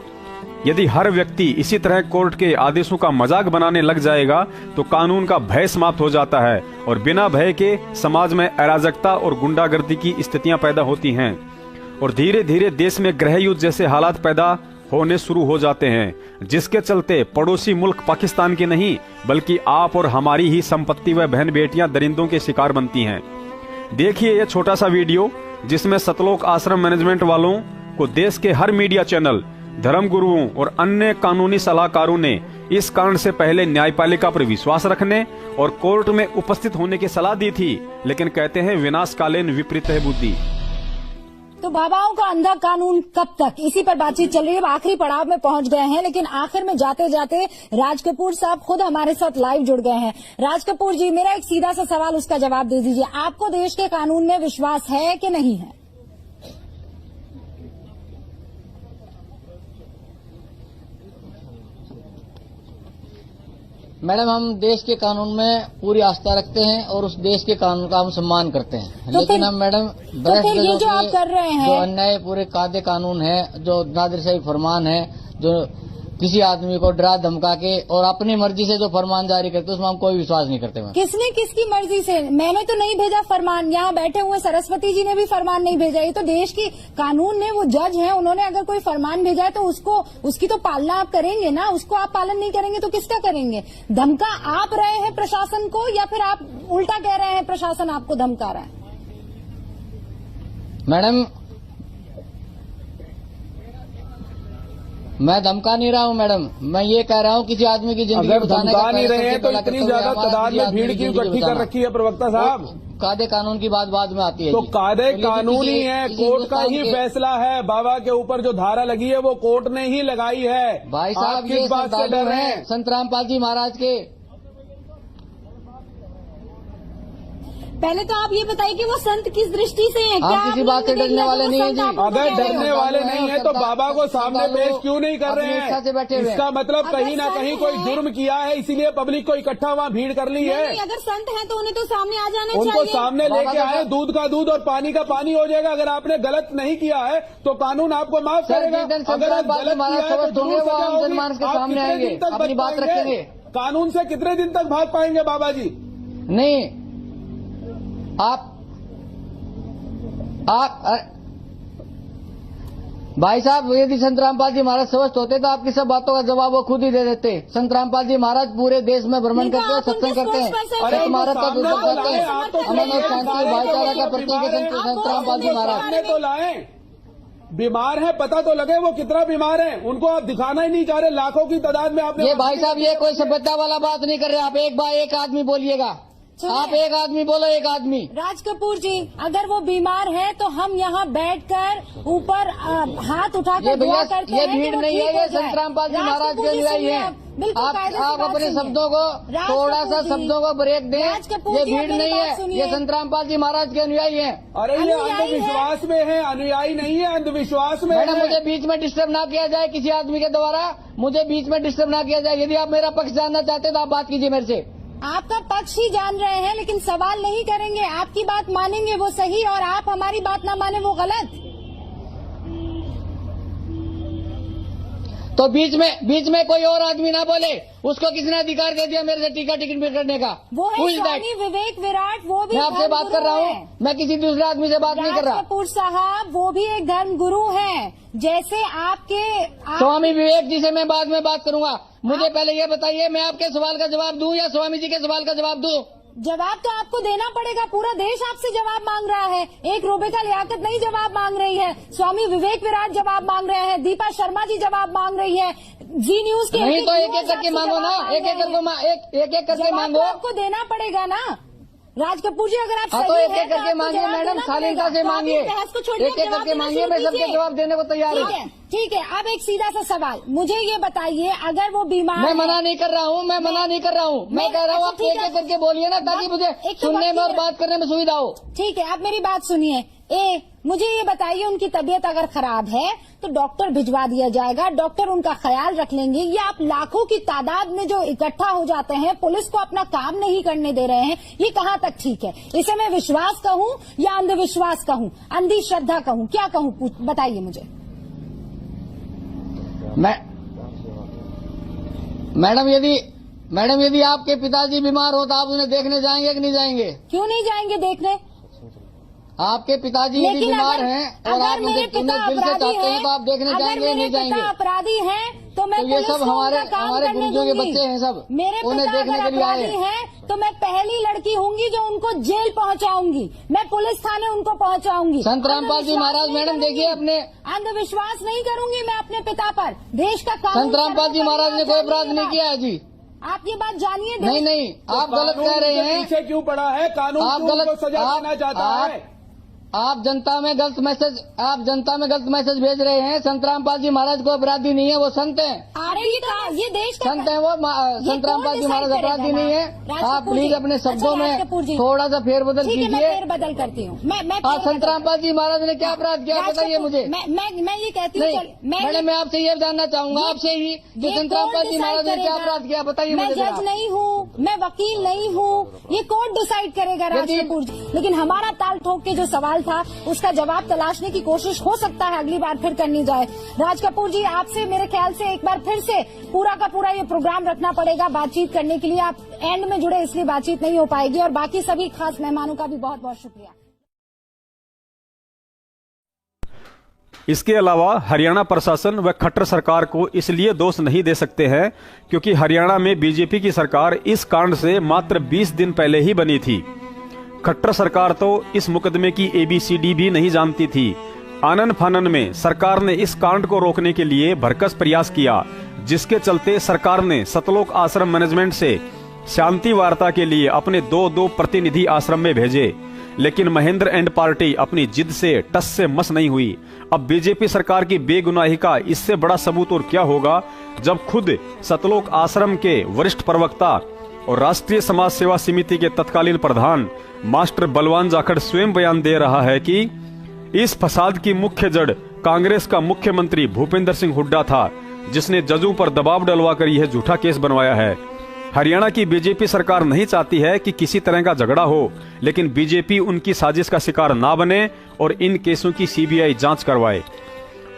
यदि हर व्यक्ति इसी तरह कोर्ट के आदेशों का मजाक बनाने लग जाएगा तो कानून का भय समाप्त हो जाता है और बिना भय के समाज में अराजकता और गुंडागर्दी की स्थितियां पैदा होती हैं और धीरे धीरे देश में गृह युद्ध जैसे हालात पैदा होने शुरू हो जाते हैं, जिसके चलते पड़ोसी मुल्क पाकिस्तान की नहीं बल्कि आप और हमारी ही संपत्ति व बहन बेटियां दरिंदों के शिकार बनती हैं। देखिए यह छोटा सा वीडियो जिसमें सतलोक आश्रम मैनेजमेंट वालों को देश के हर मीडिया चैनल, धर्म गुरुओं और अन्य कानूनी सलाहकारों ने इस कांड से पहले न्यायपालिका पर विश्वास रखने और कोर्ट में उपस्थित होने की सलाह दी थी, लेकिन कहते हैं विनाशकालीन विपरीत बुद्धि। तो बाबाओं का अंधा कानून कब तक, इसी पर बातचीत चल रही है। आखिरी पड़ाव में पहुंच गए हैं, लेकिन आखिर में जाते जाते राज कपूर साहब खुद हमारे साथ लाइव जुड़ गए हैं। राज कपूर जी, मेरा एक सीधा सा सवाल, उसका जवाब दे दीजिए। आपको देश के कानून में विश्वास है कि नहीं है? मैडम, हम देश के कानून में पूरी आस्था रखते हैं और उस देश के कानून का हम सम्मान करते हैं, लेकिन हम मैडम ये जो आप कर रहे हैं, जो अन्याय पूरे कायदे कानून है, जो नादिरशाही फरमान है, जो किसी आदमी को डरा धमका के और अपनी मर्जी से जो फरमान जारी करते हैं उसमें हम कोई विश्वास नहीं करते। किसने किसकी मर्जी से? मैंने तो नहीं भेजा फरमान, यहाँ बैठे हुए सरस्वती जी ने भी फरमान नहीं भेजा। ये तो देश की कानून ने, वो जज हैं, उन्होंने अगर कोई फरमान भेजा है तो उसकी तो पालना आप करेंगे ना। उसको आप पालन नहीं करेंगे तो किसका करेंगे? धमका आप रहे हैं प्रशासन को या फिर आप उल्टा कह रहे हैं प्रशासन आपको धमका रहा है? मैडम, मैं धमका नहीं रहा हूँ मैडम, मैं ये कह रहा हूँ किसी आदमी की जिंदगी अगर धमका नहीं रहे हैं तो इतनी ज्यादा तादाद में भीड़ क्यों इकट्ठी कर रखी है प्रवक्ता साहब? कायदे कानून की बात बाद में आती है। तो कायदे कानून ही है, कोर्ट का ही फैसला है। बाबा के ऊपर जो धारा लगी है वो कोर्ट ने ही लगाई है। भाई साहब, किस बात से डर रहे हैं? संत रामपाल जी महाराज के। पहले तो आप ये बताइए कि वो संत किस दृष्टि से हैं? क्या किसी बात से डरने वाले नहीं है जी? अगर डरने वाले नहीं है तो बाबा को सामने पेश क्यों नहीं कर रहे हैं? इसका मतलब कहीं ना कहीं कोई जुर्म किया है, इसीलिए पब्लिक को इकट्ठा वहाँ भीड़ कर ली है। अगर संत हैं तो उन्हें तो सामने आ जाना चाहिए। उनको सामने लेके आए, दूध का दूध और पानी का पानी हो जाएगा। अगर आपने गलत नहीं किया है तो कानून आपको माफ करेगा। अगर आप गलत किया है तो दूर से सामने आएंगे, अपनी बात रखेंगे। कानून से कितने दिन तक भाग पाएंगे बाबा जी? नहीं, आप भाई साहब, यदि संत रामपाल जी महाराज स्वस्थ होते तो आपकी सब बातों का जवाब वो खुद ही दे देते। संत रामपाल जी महाराज पूरे देश में भ्रमण करते हैं, सत्संग करते हैं, महाराज का दूध करते हैं, अमन और शांति भाईचारा का प्रतीक है संत रामपाल जी महाराज। तो लाए, बीमार है, पता तो लगे वो कितना बीमार है। उनको आप दिखाना ही नहीं चाह रहे। लाखों की तादाद में आपने। ये भाई साहब, ये कोई सभ्यता वाला बात नहीं कर रहे। आप एक आदमी बोलिएगा, आप एक आदमी बोलो, एक आदमी। राज कपूर जी, अगर वो बीमार है तो हम यहाँ बैठकर ऊपर हाथ उठाकर दुआ करते हैं। ये भीड़ नहीं है, ये संत रामपाल जी महाराज के अनुयायी है। आप अपने शब्दों को थोड़ा सा शब्दों को ब्रेक दें। ये भीड़ नहीं है, ये संत रामपाल जी महाराज के अनुयायी हैं। अरे ये अंधविश्वास में है, अनुयायी नहीं है, अंधविश्वास में। मैडम, मुझे बीच में डिस्टर्ब ना किया जाए किसी आदमी के द्वारा, मुझे बीच में डिस्टर्ब ना किया जाए। यदि आप मेरा पक्ष जानना चाहते हैं तो आप बात कीजिए मेरे से। आपका पक्ष ही जान रहे हैं, लेकिन सवाल नहीं करेंगे। आपकी बात मानेंगे वो सही, और आप हमारी बात ना माने वो गलत। तो बीच में कोई और आदमी ना बोले। उसको किसने अधिकार दे दिया मेरे से टीका टिकट करने का? वो है स्वामी विवेक विराट, वो भी मैं आपसे बात कर रहा हूँ, मैं किसी दूसरे आदमी से बात नहीं कर रहा। कपूर साहब वो भी एक धर्म गुरु हैं, जैसे आपके स्वामी विवेक जी से मैं बाद में बात करूंगा। मुझे पहले ये बताइए, मैं आपके सवाल का जवाब दूं या स्वामी जी के सवाल का जवाब दूं? जवाब तो आपको देना पड़ेगा, पूरा देश आपसे जवाब मांग रहा है। एक रुबेका लियाकत नहीं जवाब मांग रही है, स्वामी विवेक विराट जवाब मांग रहे हैं, दीपा शर्मा जी जवाब मांग रही है, जी न्यूज के नहीं तो एक एक करके मांगो ना, एक एक करके मांगो। आपको देना पड़ेगा ना राज कपूर जी, अगर आप तो एक एक करके मांगिए मैडम, शालीनता से मांगिए, एक एक करके मांगिए, मैं सबके जवाब देने को तैयार हूँ। ठीक है, अब एक सीधा सा सवाल मुझे ये बताइए, अगर वो बीमार, मैं मना नहीं कर रहा हूँ, मैं मना नहीं कर रहा हूँ, मैं कह रहा हूँ आप एक एक करके बोलिए ना, ताकि मुझे सुनने में और बात करने में सुविधा हो। ठीक है, आप मेरी बात सुनिए। मुझे ये बताइए, उनकी तबीयत अगर खराब है तो डॉक्टर भिजवा दिया जाएगा, डॉक्टर उनका ख्याल रख लेंगे। ये आप लाखों की तादाद में जो इकट्ठा हो जाते हैं, पुलिस को अपना काम नहीं करने दे रहे हैं, ये कहाँ तक ठीक है? इसे मैं विश्वास कहूँ या अंधविश्वास कहूँ, अंधी श्रद्धा कहूँ, क्या कहूँ, बताइए मुझे। मैडम यदि आपके पिताजी बीमार हो तो आप उन्हें देखने जाएंगे कि नहीं जाएंगे? क्यों नहीं जाएंगे देखने? आपके पिताजी यदि बीमार हैं और आप उन्हें दिल से चाहते हैं तो आप देखने जाएंगे नहीं जाएंगे? अपराधी हैं तो मैं ये सब हमारे गुरुजों के बच्चे हैं, सब मेरे उन्हें देखने के लिए आए हैं। तो मैं पहली लड़की होंगी जो उनको जेल पहुंचाऊंगी, मैं पुलिस थाने उनको पहुंचाऊंगी। संत रामपाल जी महाराज मैडम देखिए, अपने अंधविश्वास नहीं करूंगी मैं अपने पिता पर, देश का काम। संत रामपाल जी महाराज ने कोई अपराध नहीं किया है जी, आप ये बात जानिए। नहीं, आप गलत कह रहे हैं। पीछे क्यों पड़ा है कानून? आप गलत सजा देना चाहता है। आप जनता में गलत मैसेज भेज रहे हैं। संत रामपाल जी महाराज को अपराधी नहीं है, वो संत हैं। अरे ये देश का संत है वो, संत रामपाल जी महाराज अपराधी नहीं है। आप प्लीज अपने शब्दों में थोड़ा सा फेरबदल कीजिए। फेरबदल करती हूँ मैं। संत रामपाल जी महाराज ने क्या अपराध किया बताइए मुझे। मैं ये कहती हूँ, मैडम मैं आपसे ये जानना चाहूंगा आपसे ही कि संत रामपाल जी महाराज ने क्या अपराध किया बताइए मुझे। मैं जज नहीं हूँ, मैं वकील नहीं हूँ, ये कोर्ट डिसाइड करेगा राज कपूर जी। लेकिन हमारा ताल ठोक के जो सवाल था उसका जवाब तलाशने की कोशिश हो सकता है अगली बार फिर करनी जाए। राज कपूर जी, आपसे मेरे ख्याल से एक बार फिर से पूरा का पूरा ये प्रोग्राम रखना पड़ेगा बातचीत करने के लिए। आप एंड में जुड़े इसलिए बातचीत नहीं हो पाएगी, और बाकी सभी खास मेहमानों का भी बहुत बहुत शुक्रिया। इसके अलावा हरियाणा प्रशासन व खट्टर सरकार को इसलिए दोष नहीं दे सकते हैं क्योंकि हरियाणा में बीजेपी की सरकार इस कांड से मात्र 20 दिन पहले ही बनी थी। खट्टर सरकार तो इस मुकदमे की ABCD भी नहीं जानती थी। आनन फानन में सरकार ने इस कांड को रोकने के लिए भरकस प्रयास किया, जिसके चलते सरकार ने सतलोक आश्रम मैनेजमेंट से शांति वार्ता के लिए अपने 2 प्रतिनिधि आश्रम में भेजे, लेकिन महेंद्र एंड पार्टी अपनी जिद से टस से मस नहीं हुई। अब बीजेपी सरकार की बेगुनाही का इससे बड़ा सबूत और क्या होगा जब खुद सतलोक आश्रम के वरिष्ठ प्रवक्ता और राष्ट्रीय समाज सेवा समिति के तत्कालीन प्रधान मास्टर बलवान जाखड़ स्वयं बयान दे रहा है कि इस फसाद की मुख्य जड़ कांग्रेस का मुख्यमंत्री भूपेंद्र सिंह हुड्डा था, जिसने जजों पर दबाव डलवाकर यह झूठा केस बनवाया है। हरियाणा की बीजेपी सरकार नहीं चाहती है कि किसी तरह का झगड़ा हो, लेकिन बीजेपी उनकी साजिश का शिकार ना बने और इन केसों की CBI जांच करवाए।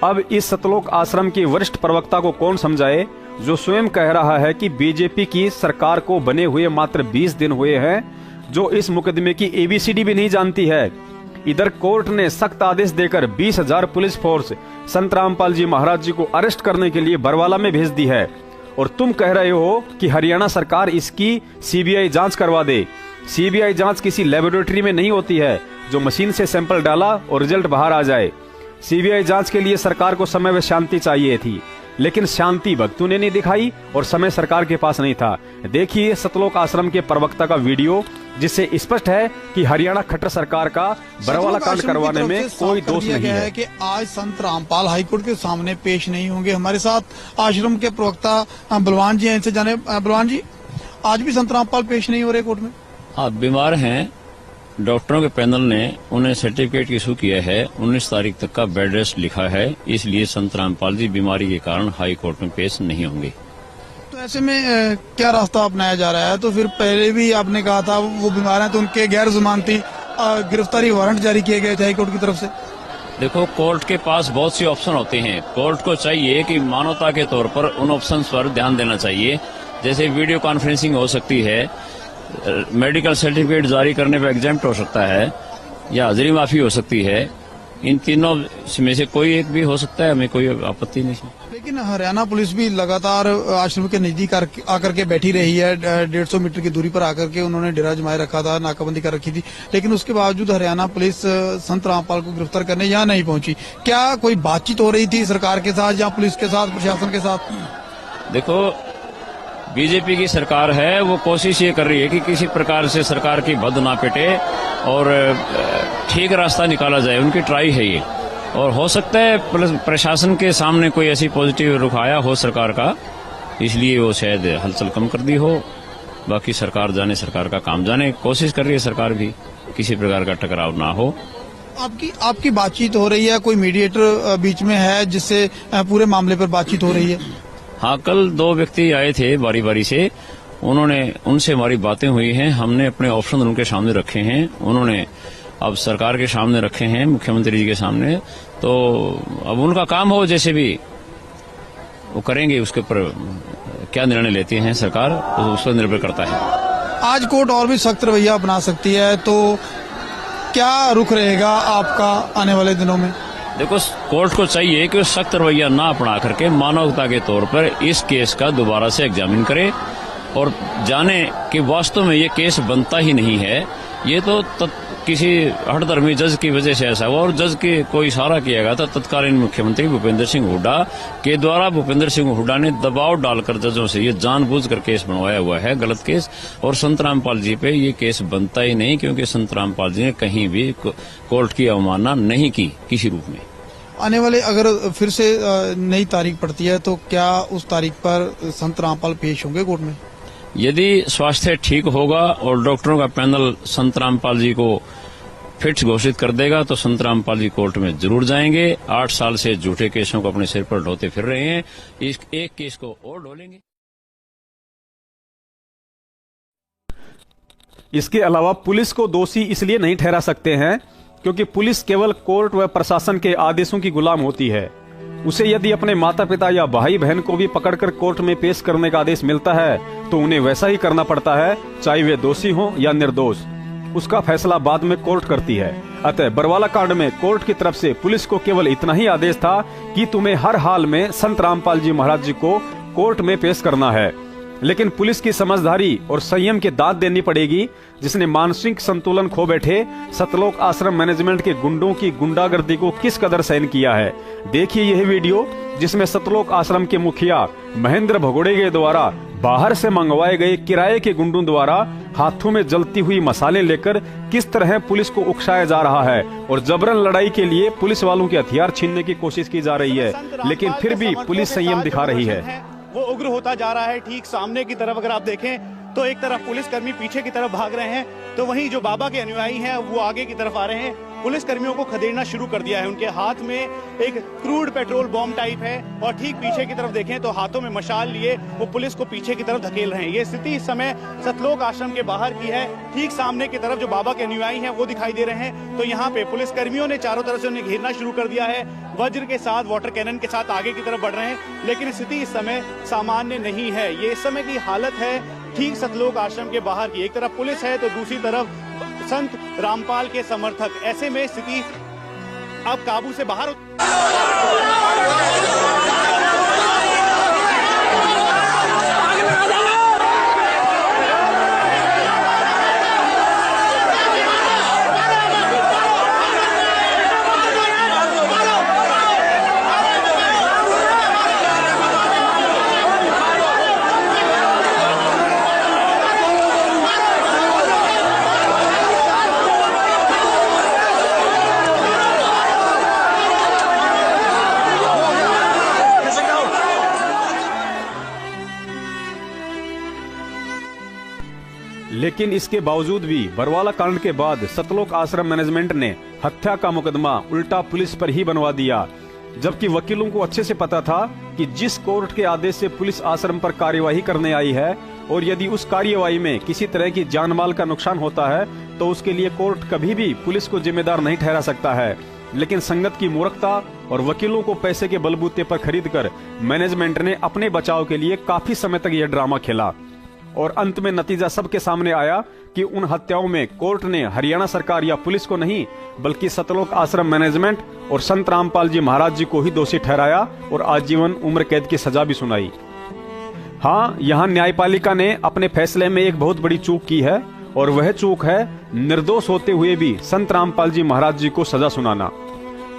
अब इस सतलोक आश्रम के वरिष्ठ प्रवक्ता को कौन समझाए जो स्वयं कह रहा है कि बीजेपी की सरकार को बने हुए मात्र 20 दिन हुए हैं, जो इस मुकदमे की ABCD भी नहीं जानती है। इधर कोर्ट ने सख्त आदेश देकर 20,000 पुलिस फोर्स संत रामपाल जी महाराज जी को अरेस्ट करने के लिए बरवाला में भेज दी है, और तुम कह रहे हो कि हरियाणा सरकार इसकी CBI जांच करवा दे। CBI जांच किसी लेबोरेटरी में नहीं होती है जो मशीन से सैंपल डाला और रिजल्ट बाहर आ जाए। CBI जांच के लिए सरकार को समय व शांति चाहिए थी, लेकिन शांति भक्तों ने नहीं दिखाई और समय सरकार के पास नहीं था। देखिए सतलोक आश्रम के प्रवक्ता का वीडियो, जिससे स्पष्ट है कि हरियाणा खट्टर सरकार का बरवाला कांड करवाने में कोई दोष नहीं है कि आज संत रामपाल हाईकोर्ट के सामने पेश नहीं होंगे। हमारे साथ आश्रम के प्रवक्ता बलवान जी हैं, इनसे जाने। बलवान जी, आज भी संत रामपाल पेश नहीं हो रहे कोर्ट में? आप बीमार हैं, डॉक्टरों के पैनल ने उन्हें सर्टिफिकेट इशू किया है, 19 तारीख तक का बेड रेस्ट लिखा है, इसलिए संत रामपाल जी बीमारी के कारण हाई कोर्ट में पेश नहीं होंगे। तो ऐसे में क्या रास्ता अपनाया जा रहा है? तो फिर पहले भी आपने कहा था वो बीमार हैं तो उनके गैर जमानती गिरफ्तारी वारंट जारी किए गए थे हाई कोर्ट की तरफ से। देखो, कोर्ट के पास बहुत सी ऑप्शन होते हैं। कोर्ट को चाहिए कि मानवता के तौर पर उन ऑप्शंस पर ध्यान देना चाहिए। जैसे वीडियो कॉन्फ्रेंसिंग हो सकती है, मेडिकल सर्टिफिकेट जारी करने पर एग्जाम्प्ट हो सकता है, या हाजिरी माफी हो सकती है। इन तीनों में से कोई एक भी हो सकता है, हमें कोई आपत्ति नहीं है। लेकिन हरियाणा पुलिस भी लगातार आश्रम के नजदीक आकर के बैठी रही है। 150 मीटर की दूरी पर आकर के उन्होंने डेरा जमाए रखा था, नाकाबंदी कर रखी थी, लेकिन उसके बावजूद हरियाणा पुलिस संत रामपाल को गिरफ्तार करने यहाँ नहीं पहुंची। क्या कोई बातचीत हो रही थी सरकार के साथ या पुलिस के साथ, प्रशासन के साथ? देखो, बीजेपी की सरकार है, वो कोशिश ये कर रही है कि किसी प्रकार से सरकार की भद ना पिटे और ठीक रास्ता निकाला जाए। उनकी ट्राई है ये, और हो सकता है प्रशासन के सामने कोई ऐसी पॉजिटिव रुख आया हो सरकार का, इसलिए वो शायद हलचल कम कर दी हो। बाकी सरकार जाने, सरकार का काम जाने। कोशिश कर रही है सरकार भी किसी प्रकार का टकराव ना हो। आपकी बातचीत हो रही है, कोई मीडिएटर बीच में है जिससे पूरे मामले पर बातचीत हो रही है? हाँ, कल 2 व्यक्ति आए थे बारी बारी से, उनसे हमारी बातें हुई हैं। हमने अपने ऑप्शन उनके सामने रखे हैं, उन्होंने अब सरकार के सामने रखे हैं, मुख्यमंत्री जी के सामने। तो अब उनका काम हो, जैसे भी वो करेंगे, उसके ऊपर क्या निर्णय लेती है सरकार, उस पर निर्भर करता है। आज कोर्ट और भी सख्त रवैया अपना सकती है, तो क्या रुख रहेगा आपका आने वाले दिनों में? देखो, कोर्ट को चाहिए कि वो सख्त रवैया ना अपना करके मानवता के तौर पर इस केस का दोबारा से एग्जामिन करे और जाने कि वास्तव में ये केस बनता ही नहीं है। ये तो किसी हठधर्मी जज की वजह से ऐसा हुआ, और जज के कोई इशारा किया गया था तत्कालीन मुख्यमंत्री भूपेंद्र सिंह हुड्डा के द्वारा। भूपेंद्र सिंह हुड्डा ने दबाव डालकर जजों से ये जानबूझकर केस बनवाया हुआ है, गलत केस। और संत रामपाल जी पे ये केस बनता ही नहीं, क्योंकि संत रामपाल जी ने कहीं भी कोर्ट की अवमानना नहीं की किसी रूप में। आने वाले अगर फिर से नई तारीख पड़ती है तो क्या उस तारीख पर संत रामपाल पेश होंगे कोर्ट में? यदि स्वास्थ्य ठीक होगा और डॉक्टरों का पैनल संत रामपाल जी को फिट घोषित कर देगा तो संत रामपाल जी कोर्ट में जरूर जाएंगे। 8 साल से झूठे केसों को अपने सिर पर ढोते फिर रहे हैं, इस एक केस को और ढोलेंगे। इसके अलावा पुलिस को दोषी इसलिए नहीं ठहरा सकते हैं क्योंकि पुलिस केवल कोर्ट व प्रशासन के आदेशों की गुलाम होती है। उसे यदि अपने माता पिता या भाई बहन को भी पकड़कर कोर्ट में पेश करने का आदेश मिलता है तो उन्हें वैसा ही करना पड़ता है, चाहे वे दोषी हों या निर्दोष। उसका फैसला बाद में कोर्ट करती है। अतः बरवाला कांड में कोर्ट की तरफ से पुलिस को केवल इतना ही आदेश था कि तुम्हें हर हाल में संत रामपाल जी महाराज जी को कोर्ट में पेश करना है। लेकिन पुलिस की समझदारी और संयम की दाद देनी पड़ेगी, जिसने मानसिक संतुलन खो बैठे सतलोक आश्रम मैनेजमेंट के गुंडों की गुंडागर्दी को किस कदर सहन किया है। देखिए यह वीडियो जिसमें सतलोक आश्रम के मुखिया महेंद्र भगोड़े के द्वारा बाहर से मंगवाए गए किराए के गुंडों द्वारा हाथों में जलती हुई मसाले लेकर किस तरह पुलिस को उकसाया जा रहा है और जबरन लड़ाई के लिए पुलिस वालों के हथियार छीनने की कोशिश की जा रही है, लेकिन फिर भी पुलिस संयम दिखा रही है। वो उग्र होता जा रहा है। ठीक सामने की तरफ अगर आप देखें तो एक तरफ पुलिसकर्मी पीछे की तरफ भाग रहे हैं, तो वहीं जो बाबा के अनुयायी हैं वो आगे की तरफ आ रहे हैं। पुलिसकर्मियों को खदेड़ना शुरू कर दिया है। उनके हाथ में एक क्रूड पेट्रोल बॉम्ब टाइप है और ठीक पीछे की तरफ देखें तो हाथों में मशाल लिए वो पुलिस को पीछे की तरफ धकेल रहे हैं। ये स्थिति इस समय सतलोक आश्रम के बाहर की है। ठीक सामने की तरफ जो बाबा के अनुयायी हैं वो दिखाई दे रहे हैं। तो यहाँ पे पुलिसकर्मियों ने चारों तरफ से उन्हें घेरना शुरू कर दिया है। वज्र के साथ, वाटर कैनन के साथ आगे की तरफ बढ़ रहे हैं, लेकिन स्थिति इस समय सामान्य नहीं है। ये इस समय की हालत है ठीक सतलोक आश्रम के बाहर की। एक तरफ पुलिस है तो दूसरी तरफ संत रामपाल के समर्थक। ऐसे में स्थिति अब काबू से बाहर लेकिन इसके बावजूद भी बरवाला कांड के बाद सतलोक आश्रम मैनेजमेंट ने हत्या का मुकदमा उल्टा पुलिस पर ही बनवा दिया, जबकि वकीलों को अच्छे से पता था कि जिस कोर्ट के आदेश से पुलिस आश्रम पर कार्यवाही करने आई है और यदि उस कार्यवाही में किसी तरह की जान माल का नुकसान होता है तो उसके लिए कोर्ट कभी भी पुलिस को जिम्मेदार नहीं ठहरा सकता है। लेकिन संगत की मूर्खता और वकीलों को पैसे के बलबूते पर खरीदकर मैनेजमेंट ने अपने बचाव के लिए काफी समय तक यह ड्रामा खेला और अंत में नतीजा सबके सामने आया कि उन हत्याओं में कोर्ट ने हरियाणा सरकार या पुलिस को नहीं बल्कि सतलोक आश्रम मैनेजमेंट और संत रामपाल जी महाराज जी को ही दोषी ठहराया और आजीवन उम्र कैद की सजा भी सुनाई। हाँ, यहाँ न्यायपालिका ने अपने फैसले में एक बहुत बड़ी चूक की है और वह चूक है निर्दोष होते हुए भी संत रामपाल जी महाराज जी को सजा सुनाना,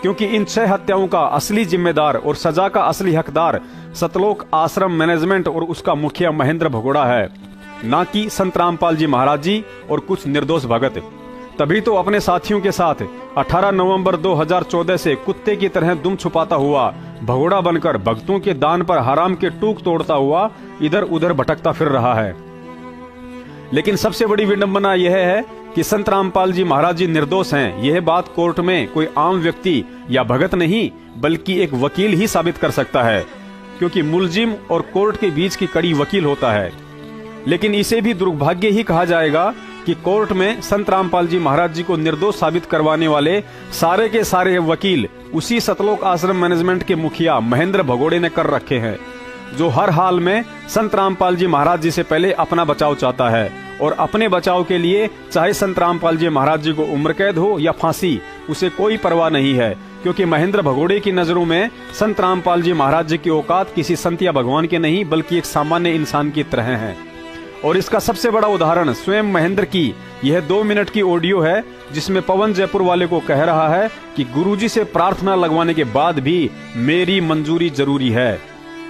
क्योंकि इन 6 हत्याओं का असली जिम्मेदार और सजा का असली हकदार सतलोक आश्रम मैनेजमेंट और उसका मुखिया महेंद्र भगोड़ा है, ना कि संत रामपाल जी महाराज जी और कुछ निर्दोष भगत। तभी तो अपने साथियों के साथ 18 नवंबर 2014 से कुत्ते की तरह दुम छुपाता हुआ भगोड़ा बनकर भक्तों के दान पर हराम के टूक तोड़ता हुआ इधर उधर भटकता फिर रहा है। लेकिन सबसे बड़ी विडंबना यह है कि संत रामपाल जी महाराज जी निर्दोष हैं। यह बात कोर्ट में कोई आम व्यक्ति या भगत नहीं बल्कि एक वकील ही साबित कर सकता है, क्योंकि मुलजिम और कोर्ट के बीच की कड़ी वकील होता है। लेकिन इसे भी दुर्भाग्य ही कहा जाएगा कि कोर्ट में संत रामपाल जी महाराज जी को निर्दोष साबित करवाने वाले सारे के सारे वकील उसी सतलोक आश्रम मैनेजमेंट के मुखिया महेंद्र भगोड़े ने कर रखे हैं, जो हर हाल में संत रामपाल जी महाराज जी से पहले अपना बचाव चाहता है और अपने बचाव के लिए चाहे संत रामपाल जी महाराज जी को उम्र कैद हो या फांसी, उसे कोई परवाह नहीं है, क्योंकि महेंद्र भगोड़े की नजरों में संत रामपाल जी महाराज जी की औकात किसी संत या भगवान के नहीं बल्कि एक सामान्य इंसान की तरह है। और इसका सबसे बड़ा उदाहरण स्वयं महेंद्र की यह 2 मिनट की ऑडियो है, जिसमें पवन जयपुर वाले को कह रहा है कि गुरुजी से प्रार्थना लगवाने के बाद भी मेरी मंजूरी जरूरी है।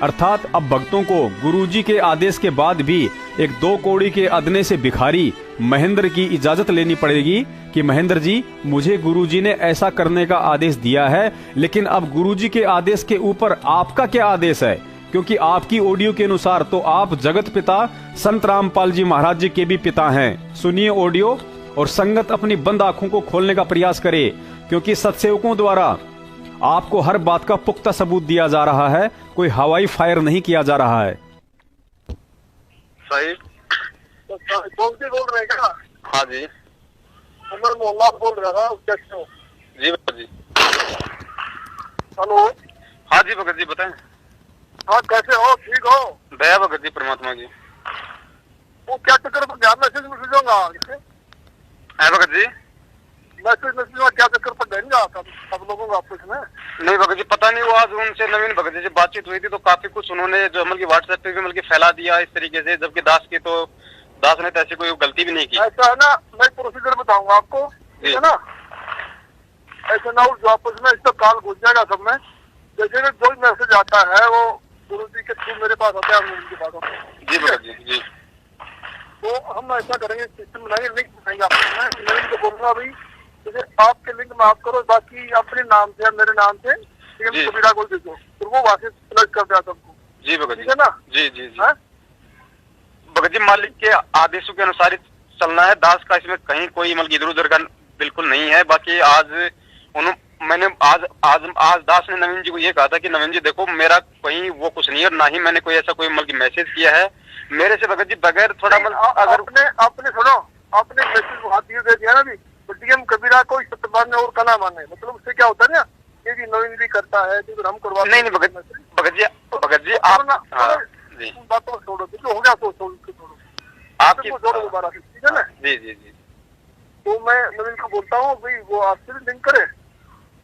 अर्थात अब भक्तों को गुरुजी के आदेश के बाद भी एक 2 कौड़ी के अदने से भिखारी महेंद्र की इजाजत लेनी पड़ेगी कि महेंद्र जी, मुझे गुरुजी ने ऐसा करने का आदेश दिया है, लेकिन अब गुरुजी के आदेश के ऊपर आपका क्या आदेश है? क्योंकि आपकी ऑडियो के अनुसार तो आप जगत पिता संत रामपाल जी महाराज जी के भी पिता हैं। सुनिए ऑडियो और संगत अपनी बंद आंखों को खोलने का प्रयास करे, क्योंकि सत्सेवकों द्वारा आपको हर बात का पुख्ता सबूत दिया जा रहा है, कोई हवाई फायर नहीं किया जा रहा है। सही बोल रहे हैं क्या? हाँ जी, उमर मोहल्ला बोल रहा था जी भगत जी। हेलो, हाँ जी भगत जी बताएं। हाँ कैसे हो? ठीक हो? दया भगत जी, परमात्मा जी। वो क्या चक्कर पर गया? मैसेज होगा भगत जी, मैसेज क्या चक्कर पर देंगे सब लोगों को आपस में? नहीं भगत जी, पता नहीं, वो आज उनसे नवीन भगत जी से बातचीत हुई थी तो काफी कुछ उन्होंने जो अमल की व्हाट्सएप पे भी मतलब फैला दिया इस तरीके से, जबकि दास ने तो ऐसी कोई गलती भी नहीं की। ऐसा है ना, मैं प्रोसीजर बताऊंगा आपको, ठीक है ना? ऐसे ना जो आपस में इसका काल घुस जाएगा सब में। जैसे कोई मैसेज आता है वो गुरु जी के थ्रू मेरे पास आता है, उनके पास आता है। जी भगत जी, जी। तो हम ऐसा करेंगे, सिस्टम बनाएंगे, लिंक बनाएंगे आपको। मैं इनको बोलूंगा भाई जैसे आपके लिंक में आप करो, बाकी अपने नाम से मेरे नाम से कबीरा को दे दो, तो वो वहां से प्लस कर दिया सबको। जी भगत जी, ठीक है ना? जी जी जी। भगत जी, मालिक के आदेशों के अनुसार ही चलना है। दास का इसमें कहीं कोई मतलब इधर उधर का बिल्कुल नहीं है। बाकी मैंने आज दास ने नवीन जी को ये कहा था कि नवीन जी देखो, मेरा कहीं वो कुछ नहीं है, ना ही मैंने कोई ऐसा कोई मतलब मैसेज किया है मेरे से भगत जी बगैर थोड़ा अगर आपने सुनो, आपने मैसेज वहां दे दिया ना भी, डीएम कबीरा को सत्य माने और कला माने, मतलब उससे क्या होता है ना, ये भी नवीन भी करता है तो हम करवा नहीं भगत जी आप बातों छोड़ो, जो हो गया तो छोड़ो, आपकी जोड़ो दोबारा से, ठीक है ना? जी जी जी। तो मैं नवीन को बोलता हूँ भाई वो आपसे भी लिंक करे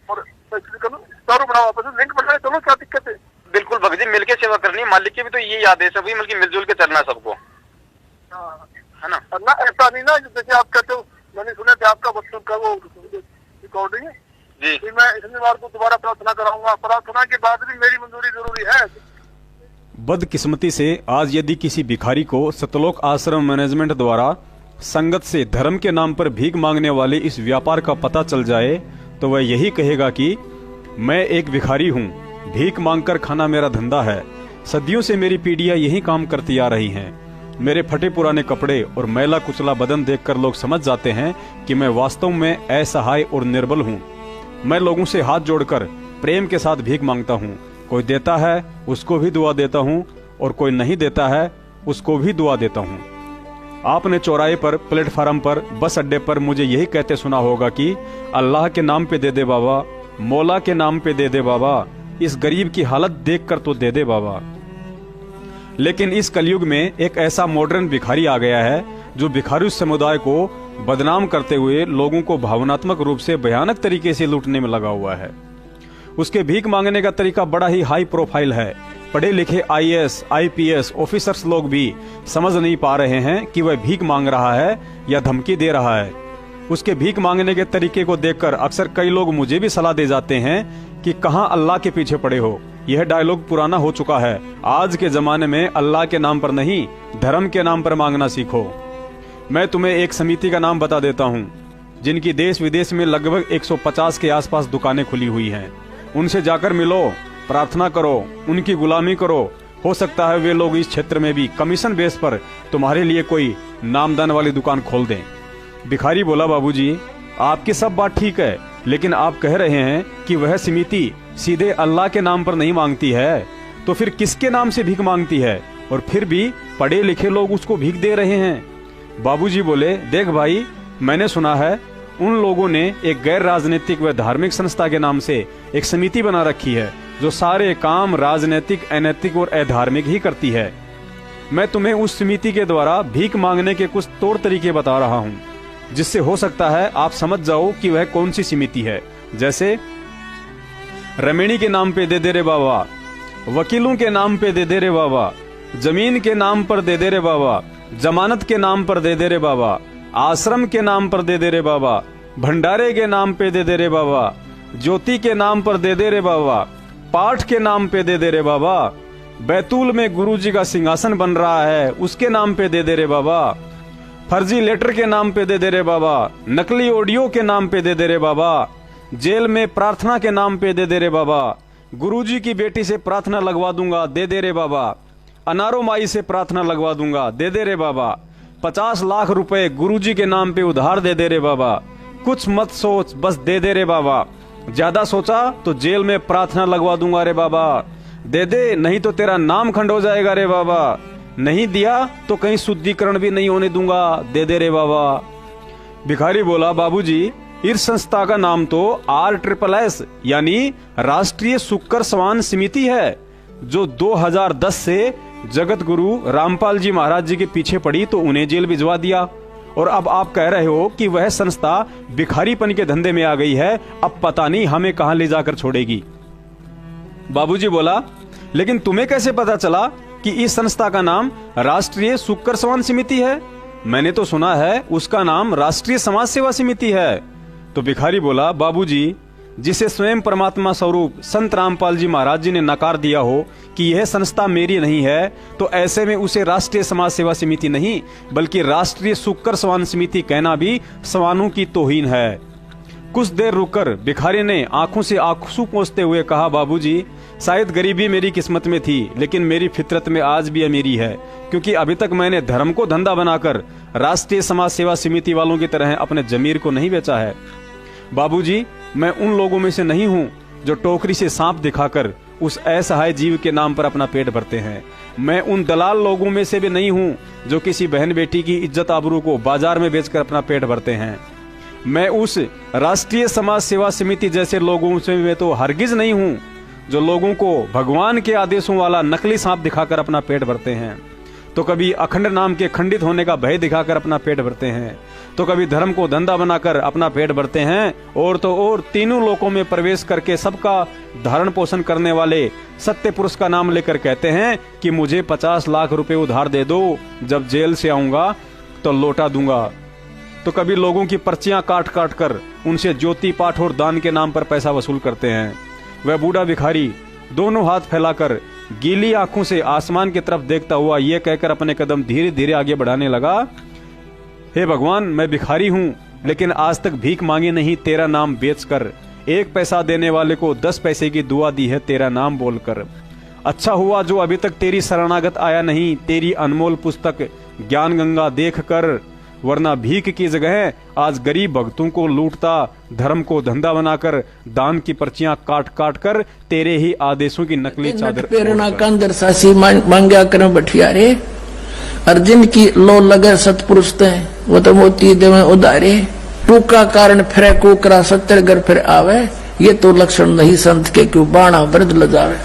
और सारू बनाओ, आपस लिंक बनाए, चलो क्या दिक्कत है? बिल्कुल भगत जी, मिलकर सेवा करनी है, मालिक के भी तो यही आदेश है, मतलब मिलजुल के चलना सबको, है ना? ऐसा नहीं ना जैसे आप कहते हो, मैंने सुना था आपका बच्चों का वो रिकॉर्डिंग है जी, मैं शनिवार को दोबारा प्रार्थना कराऊंगा, प्रार्थना के बाद भी मेरी मंजूरी जरूरी है। बदकिस्मती से आज यदि किसी भिखारी को सतलोक आश्रम मैनेजमेंट द्वारा संगत से धर्म के नाम पर भीख मांगने वाले इस व्यापार का पता चल जाए तो वह यही कहेगा कि मैं एक भिखारी हूँ, भीख मांगकर खाना मेरा धंधा है, सदियों से मेरी पीढ़ियां यही काम करती आ रही हैं। मेरे फटे पुराने कपड़े और मैला कुचला बदन देखकर लोग समझ जाते हैं कि मैं वास्तव में असहाय और निर्बल हूँ। मैं लोगों से हाथ जोड़कर प्रेम के साथ भीख मांगता हूँ, कोई देता है उसको भी दुआ देता हूँ और कोई नहीं देता है उसको भी दुआ देता हूँ। आपने चौराहे पर, प्लेटफार्म पर, बस अड्डे पर मुझे यही कहते सुना होगा कि अल्लाह के नाम पे दे दे बाबा, मौला के नाम पे दे दे बाबा, इस गरीब की हालत देखकर तो दे दे बाबा। लेकिन इस कलयुग में एक ऐसा मॉडर्न भिखारी आ गया है जो भिखारी समुदाय को बदनाम करते हुए लोगों को भावनात्मक रूप से भयानक तरीके से लूटने में लगा हुआ है। उसके भीख मांगने का तरीका बड़ा ही हाई प्रोफाइल है। पढ़े लिखे IAS, IPS ऑफिसर्स लोग भी समझ नहीं पा रहे हैं कि वह भीख मांग रहा है या धमकी दे रहा है। उसके भीख मांगने के तरीके को देखकर अक्सर कई लोग मुझे भी सलाह दे जाते हैं कि कहां अल्लाह के पीछे पड़े हो। यह डायलॉग पुराना हो चुका है। आज के जमाने में अल्लाह के नाम पर नहीं, धर्म के नाम पर मांगना सीखो। मैं तुम्हें एक समिति का नाम बता देता हूं, जिनकी देश विदेश में लगभग 150 के आसपास दुकानें खुली हुई हैं। उनसे जाकर मिलो, प्रार्थना करो, उनकी गुलामी करो। हो सकता है वे लोग इस क्षेत्र में भी कमीशन बेस पर तुम्हारे लिए कोई नामदान वाली दुकान खोल दें। भिखारी बोला, बाबूजी आपकी सब बात ठीक है, लेकिन आप कह रहे हैं कि वह समिति सीधे अल्लाह के नाम पर नहीं मांगती है, तो फिर किसके नाम से भीख मांगती है? और फिर भी पढ़े लिखे लोग उसको भीख दे रहे हैं। बाबूजी बोले, देख भाई, मैंने सुना है उन लोगों ने एक गैर राजनीतिक व धार्मिक संस्था के नाम से एक समिति बना रखी है जो सारे काम राजनीतिक, अनैतिक और अधार्मिक ही करती है। मैं तुम्हें उस समिति के द्वारा भीख मांगने के कुछ तौर तरीके बता रहा हूँ, जिससे हो सकता है आप समझ जाओ कि वह कौन सी समिति है। जैसे रमेणी के नाम पे दे दे रे बाबा, वकीलों के नाम पे दे दे रे बाबा, जमीन के नाम पर दे दे रे बाबा, जमानत के नाम पर दे दे रे बाबा, आश्रम के नाम पर दे दे रे बाबा, भंडारे के नाम पे दे दे रे बाबा, ज्योति के नाम पर दे दे रे बाबा, पाठ के नाम पे दे दे रे बाबा, बैतूल में गुरुजी का सिंहासन बन रहा है उसके नाम पे दे दे रे बाबा, फर्जी लेटर के नाम पे दे दे रे बाबा, नकली ऑडियो के नाम पे दे दे रे बाबा, जेल में प्रार्थना के नाम पे दे दे रे बाबा, गुरुजी की बेटी से प्रार्थना लगवा दूंगा दे दे रे बाबा, अनारो माई से प्रार्थना लगवा दूंगा दे दे रे बाबा, 50 लाख रुपए गुरुजी के नाम पे उधार दे दे रे बाबा, कुछ मत सोच बस दे दे रे बाबा, ज्यादा सोचा तो जेल में प्रार्थना लगवा दूंगा रे बाबा, दे दे नहीं तो तेरा नाम खंड हो जाएगा रे बाबा, नहीं दिया तो कहीं शुद्धिकरण भी नहीं होने दूंगा दे दे रे बाबा। भिखारी बोला, बाबूजी इस संस्था का नाम तो RSSS यानी राष्ट्रीय शुक्र स्वान समिति है, जो 2010 से जगत गुरु रामपाल जी महाराज जी के पीछे पड़ी तो उन्हें जेल भिजवा दिया, और अब आप कह रहे हो कि वह संस्था भिखारीपन के धंधे में आ गई है, अब पता नहीं हमें कहां ले जाकर छोड़ेगी। बाबूजी बोला, लेकिन तुम्हें कैसे पता चला कि इस संस्था का नाम राष्ट्रीय शुक्र स्वान समिति है? मैंने तो सुना है उसका नाम राष्ट्रीय समाज सेवा समिति है। तो भिखारी बोला, बाबूजी जिसे स्वयं परमात्मा स्वरूप संत रामपाल जी महाराज जी ने नकार दिया हो कि यह संस्था मेरी नहीं है, तो ऐसे में उसे राष्ट्रीय समाज सेवा समिति नहीं बल्कि राष्ट्रीय शुक्र स्वान समिति कहना भी स्वानों की तौहीन है। कुछ देर रुककर भिखारी ने आंखों से आंसू पोंछते हुए कहा, बाबूजी शायद गरीबी मेरी किस्मत में थी, लेकिन मेरी फितरत में आज भी अमीरी है, क्योंकि अभी तक मैंने धर्म को धंधा बनाकर राष्ट्रीय समाज सेवा समिति वालों की तरह अपने जमीर को नहीं बेचा है। बाबूजी मैं उन लोगों में से नहीं हूँ जो टोकरी से सांप दिखाकर उस असहाय जीव के नाम पर अपना पेट भरते हैं। मैं उन दलाल लोगों में से भी नहीं हूँ जो किसी बहन बेटी की इज्जत आबरू को बाजार में बेचकर अपना पेट भरते हैं। मैं उस राष्ट्रीय समाज सेवा समिति जैसे लोगों से मैं तो हरगिज नहीं हूँ जो लोगों को भगवान के आदेशों वाला नकली सांप दिखाकर अपना पेट भरते हैं, तो कभी अखंड नाम के खंडित होने का भय दिखाकर अपना पेट भरते हैं, तो कभी धर्म को धंधा बनाकर अपना पेट भरते हैं, और तो और तीनों लोकों में प्रवेश करके सबका धारण पोषण करने वाले सत्य पुरुष का नाम लेकर कहते हैं कि मुझे 50 लाख रुपए उधार दे दो, जब जेल से आऊंगा तो लौटा दूंगा। तो कभी लोगों की पर्चियां काट काट कर उनसे ज्योति पाठ और दान के नाम पर पैसा वसूल करते हैं। वह बूढ़ा भिखारी दोनों हाथ फैलाकर गीली आंखों से आसमान की तरफ देखता हुआ ये कहकर अपने कदम धीरे धीरे आगे बढ़ाने लगा, हे भगवान मैं भिखारी हूँ, लेकिन आज तक भीख मांगी नहीं तेरा नाम बेचकर, 1 पैसा देने वाले को 10 पैसे की दुआ दी है तेरा नाम बोलकर। अच्छा हुआ जो अभी तक तेरी शरणागत आया नहीं तेरी अनमोल पुस्तक ज्ञान गंगा देख कर, वरना भीख की जगह आज गरीब भक्तों को लूटता, धर्म को धंधा बनाकर दान की पर्चियां काट काट कर तेरे ही आदेशों की नकली चादर प्रेरणा कंदर सासी मांग्या कर बैठिया रे, अर्जुन की लो लगे सतपुरुष ते वो तो मोती देवे उदारे, टूका कारण फिरे कुकरा 70 घर फिर आवे, ये तो लक्षण नहीं संत के, क्यों बाणा वृद्ध ल जावे।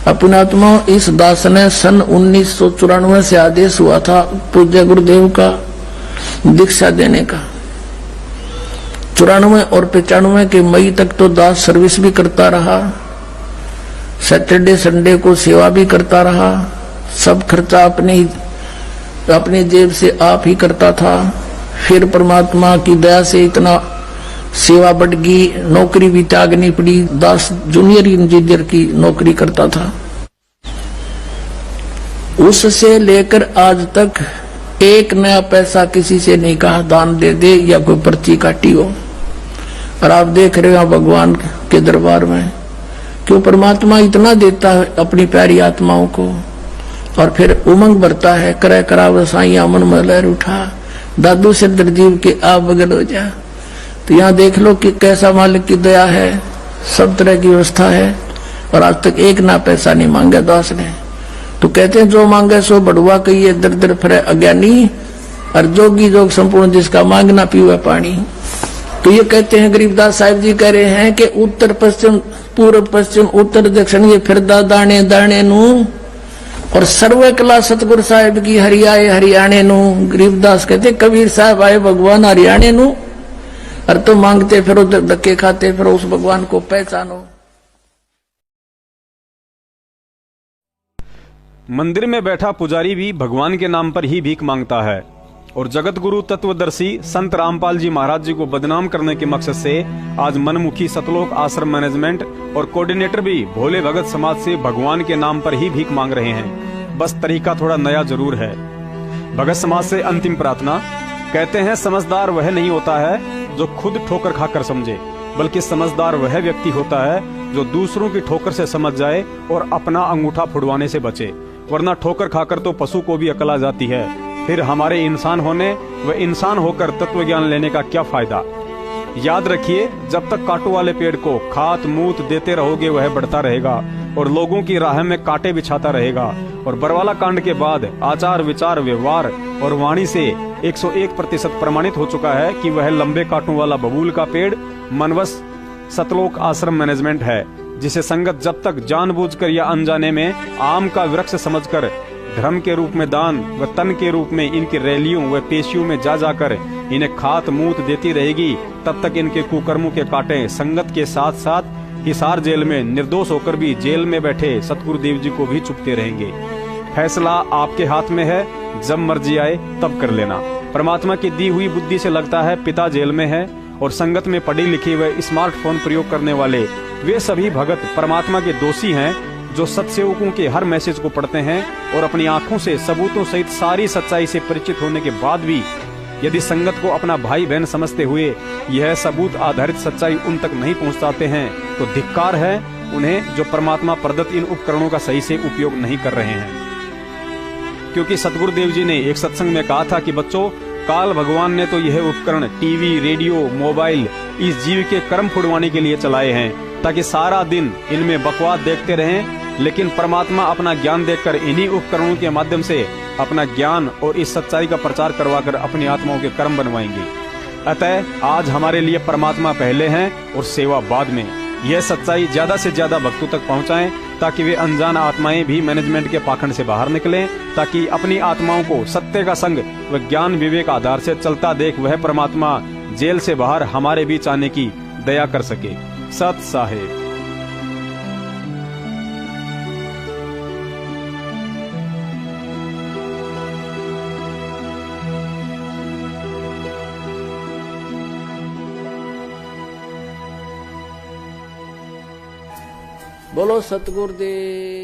अपने आत्मा इस दास ने सन 1994 से आदेश हुआ था पूज्य गुरुदेव का दीक्षा देने का। 94 और 95 के मई तक तो दास सर्विस भी करता रहा, सैटरडे संडे को सेवा भी करता रहा, सब खर्चा अपने जेब से आप ही करता था। फिर परमात्मा की दया से इतना सेवा बढ़ गई, नौकरी भी त्यागनी पड़ी। दास जूनियर इंजीनियर की नौकरी करता था। उससे लेकर आज तक एक नया पैसा किसी से नहीं कहा दान दे दे या कोई पर्ची काटी हो। और आप देख रहे हो भगवान के दरबार में क्यों परमात्मा इतना देता है अपनी प्यारी आत्माओं को, और फिर उमंग भरता है, करे कराव साईं मन में लहर उठा, दादू से दरजीव के आप बगल हो जा। तो यहाँ देख लो कि कैसा मालिक की दया है, सब तरह की व्यवस्था है। और आज तक एक ना पैसा नहीं मांगा दास ने। तो कहते हैं जो मांगे सो बढ़ुआ कहिए, दर दर फिरे अज्ञानी, और जोगी जोग संपूर्ण जिसका मांगना पीवे पानी। तो ये कहते हैं गरीबदास साहिब जी कह रहे हैं कि उत्तर पश्चिम पूर्व पश्चिम उत्तर दक्षिण ये फिरदा दाने दाने नू, और सर्व कला सतगुरु साहिब की हरियाए हरियाणे नू। गरीबदास कहते कबीर साहब आए भगवान हरियाणे नू, और तो मांगते फिरो धक्के खाते फिरो उस भगवान को पहचानो। मंदिर में बैठा पुजारी भी भगवान के नाम पर ही भीख मांगता है, और जगत गुरु तत्वदर्शी संत रामपाल जी महाराज जी को बदनाम करने के मकसद से आज मनमुखी सतलोक आश्रम मैनेजमेंट और कोऑर्डिनेटर भी भोले भगत समाज से भगवान के नाम पर ही भीख मांग रहे हैं। बस तरीका थोड़ा नया जरूर है। भगत समाज से अंतिम प्रार्थना। कहते हैं समझदार वह नहीं होता है जो खुद ठोकर खाकर समझे, बल्कि समझदार वह व्यक्ति होता है जो दूसरों की ठोकर से समझ जाए और अपना अंगूठा फुड़वाने से बचे। वरना ठोकर खाकर तो पशु को भी अकल आ जाती है। फिर हमारे इंसान होने व इंसान होकर तत्व ज्ञान लेने का क्या फायदा। याद रखिए, जब तक कांटों वाले पेड़ को खात मूत देते रहोगे वह बढ़ता रहेगा और लोगों की राह में कांटे बिछाता रहेगा। और बरवाला कांड के बाद आचार विचार व्यवहार और वाणी से 101% प्रमाणित हो चुका है कि वह लंबे कांटों वाला बबूल का पेड़ मनवस सतलोक आश्रम मैनेजमेंट है, जिसे संगत जब तक जानबूझकर या अनजाने में आम का वृक्ष समझकर धर्म के रूप में दान व तन के रूप में इनकी रैलियों व पेशियों में जा जाकर इन्हें खात मूत देती रहेगी, तब तक इनके कुकर्मों के कांटे संगत के साथ साथ हिसार जेल में निर्दोष होकर भी जेल में बैठे सतगुरु देव जी को भी चुपते रहेंगे। फैसला आपके हाथ में है, जब मर्जी आए तब कर लेना। परमात्मा की दी हुई बुद्धि से लगता है पिता जेल में है, और संगत में पढ़े लिखे व स्मार्टफोन प्रयोग करने वाले वे सभी भगत परमात्मा के दोषी हैं, जो सत्सेवकों के हर मैसेज को पढ़ते हैं और अपनी आंखों से सबूतों सहित सारी सच्चाई से परिचित होने के बाद भी यदि संगत को अपना भाई बहन समझते हुए यह सबूत आधारित सच्चाई उन तक नहीं पहुंचाते हैं, तो धिक्कार है उन्हें जो परमात्मा प्रदत्त इन उपकरणों का सही से उपयोग नहीं कर रहे हैं। क्योंकि सतगुरुदेव जी ने एक सत्संग में कहा था कि बच्चों, काल भगवान ने तो यह उपकरण टीवी, रेडियो, मोबाइल इस जीव के कर्म फुड़वाने के लिए चलाए हैं, ताकि सारा दिन इनमें बकवास देखते रहें। लेकिन परमात्मा अपना ज्ञान देकर इन्हीं उपकरणों के माध्यम से अपना ज्ञान और इस सच्चाई का प्रचार करवाकर अपनी आत्माओं के कर्म बनवाएंगे। अतः आज हमारे लिए परमात्मा पहले हैं और सेवा बाद में। यह सच्चाई ज्यादा से ज्यादा भक्तों तक पहुंचाएं, ताकि वे अनजान आत्माएं भी मैनेजमेंट के पाखंड से बाहर निकलें, ताकि अपनी आत्माओं को सत्य का संग व ज्ञान विवेक आधार से चलता देख वह परमात्मा जेल से बाहर हमारे बीच आने की दया कर सके। सत साहेब। बोलो सतगुरुदेव।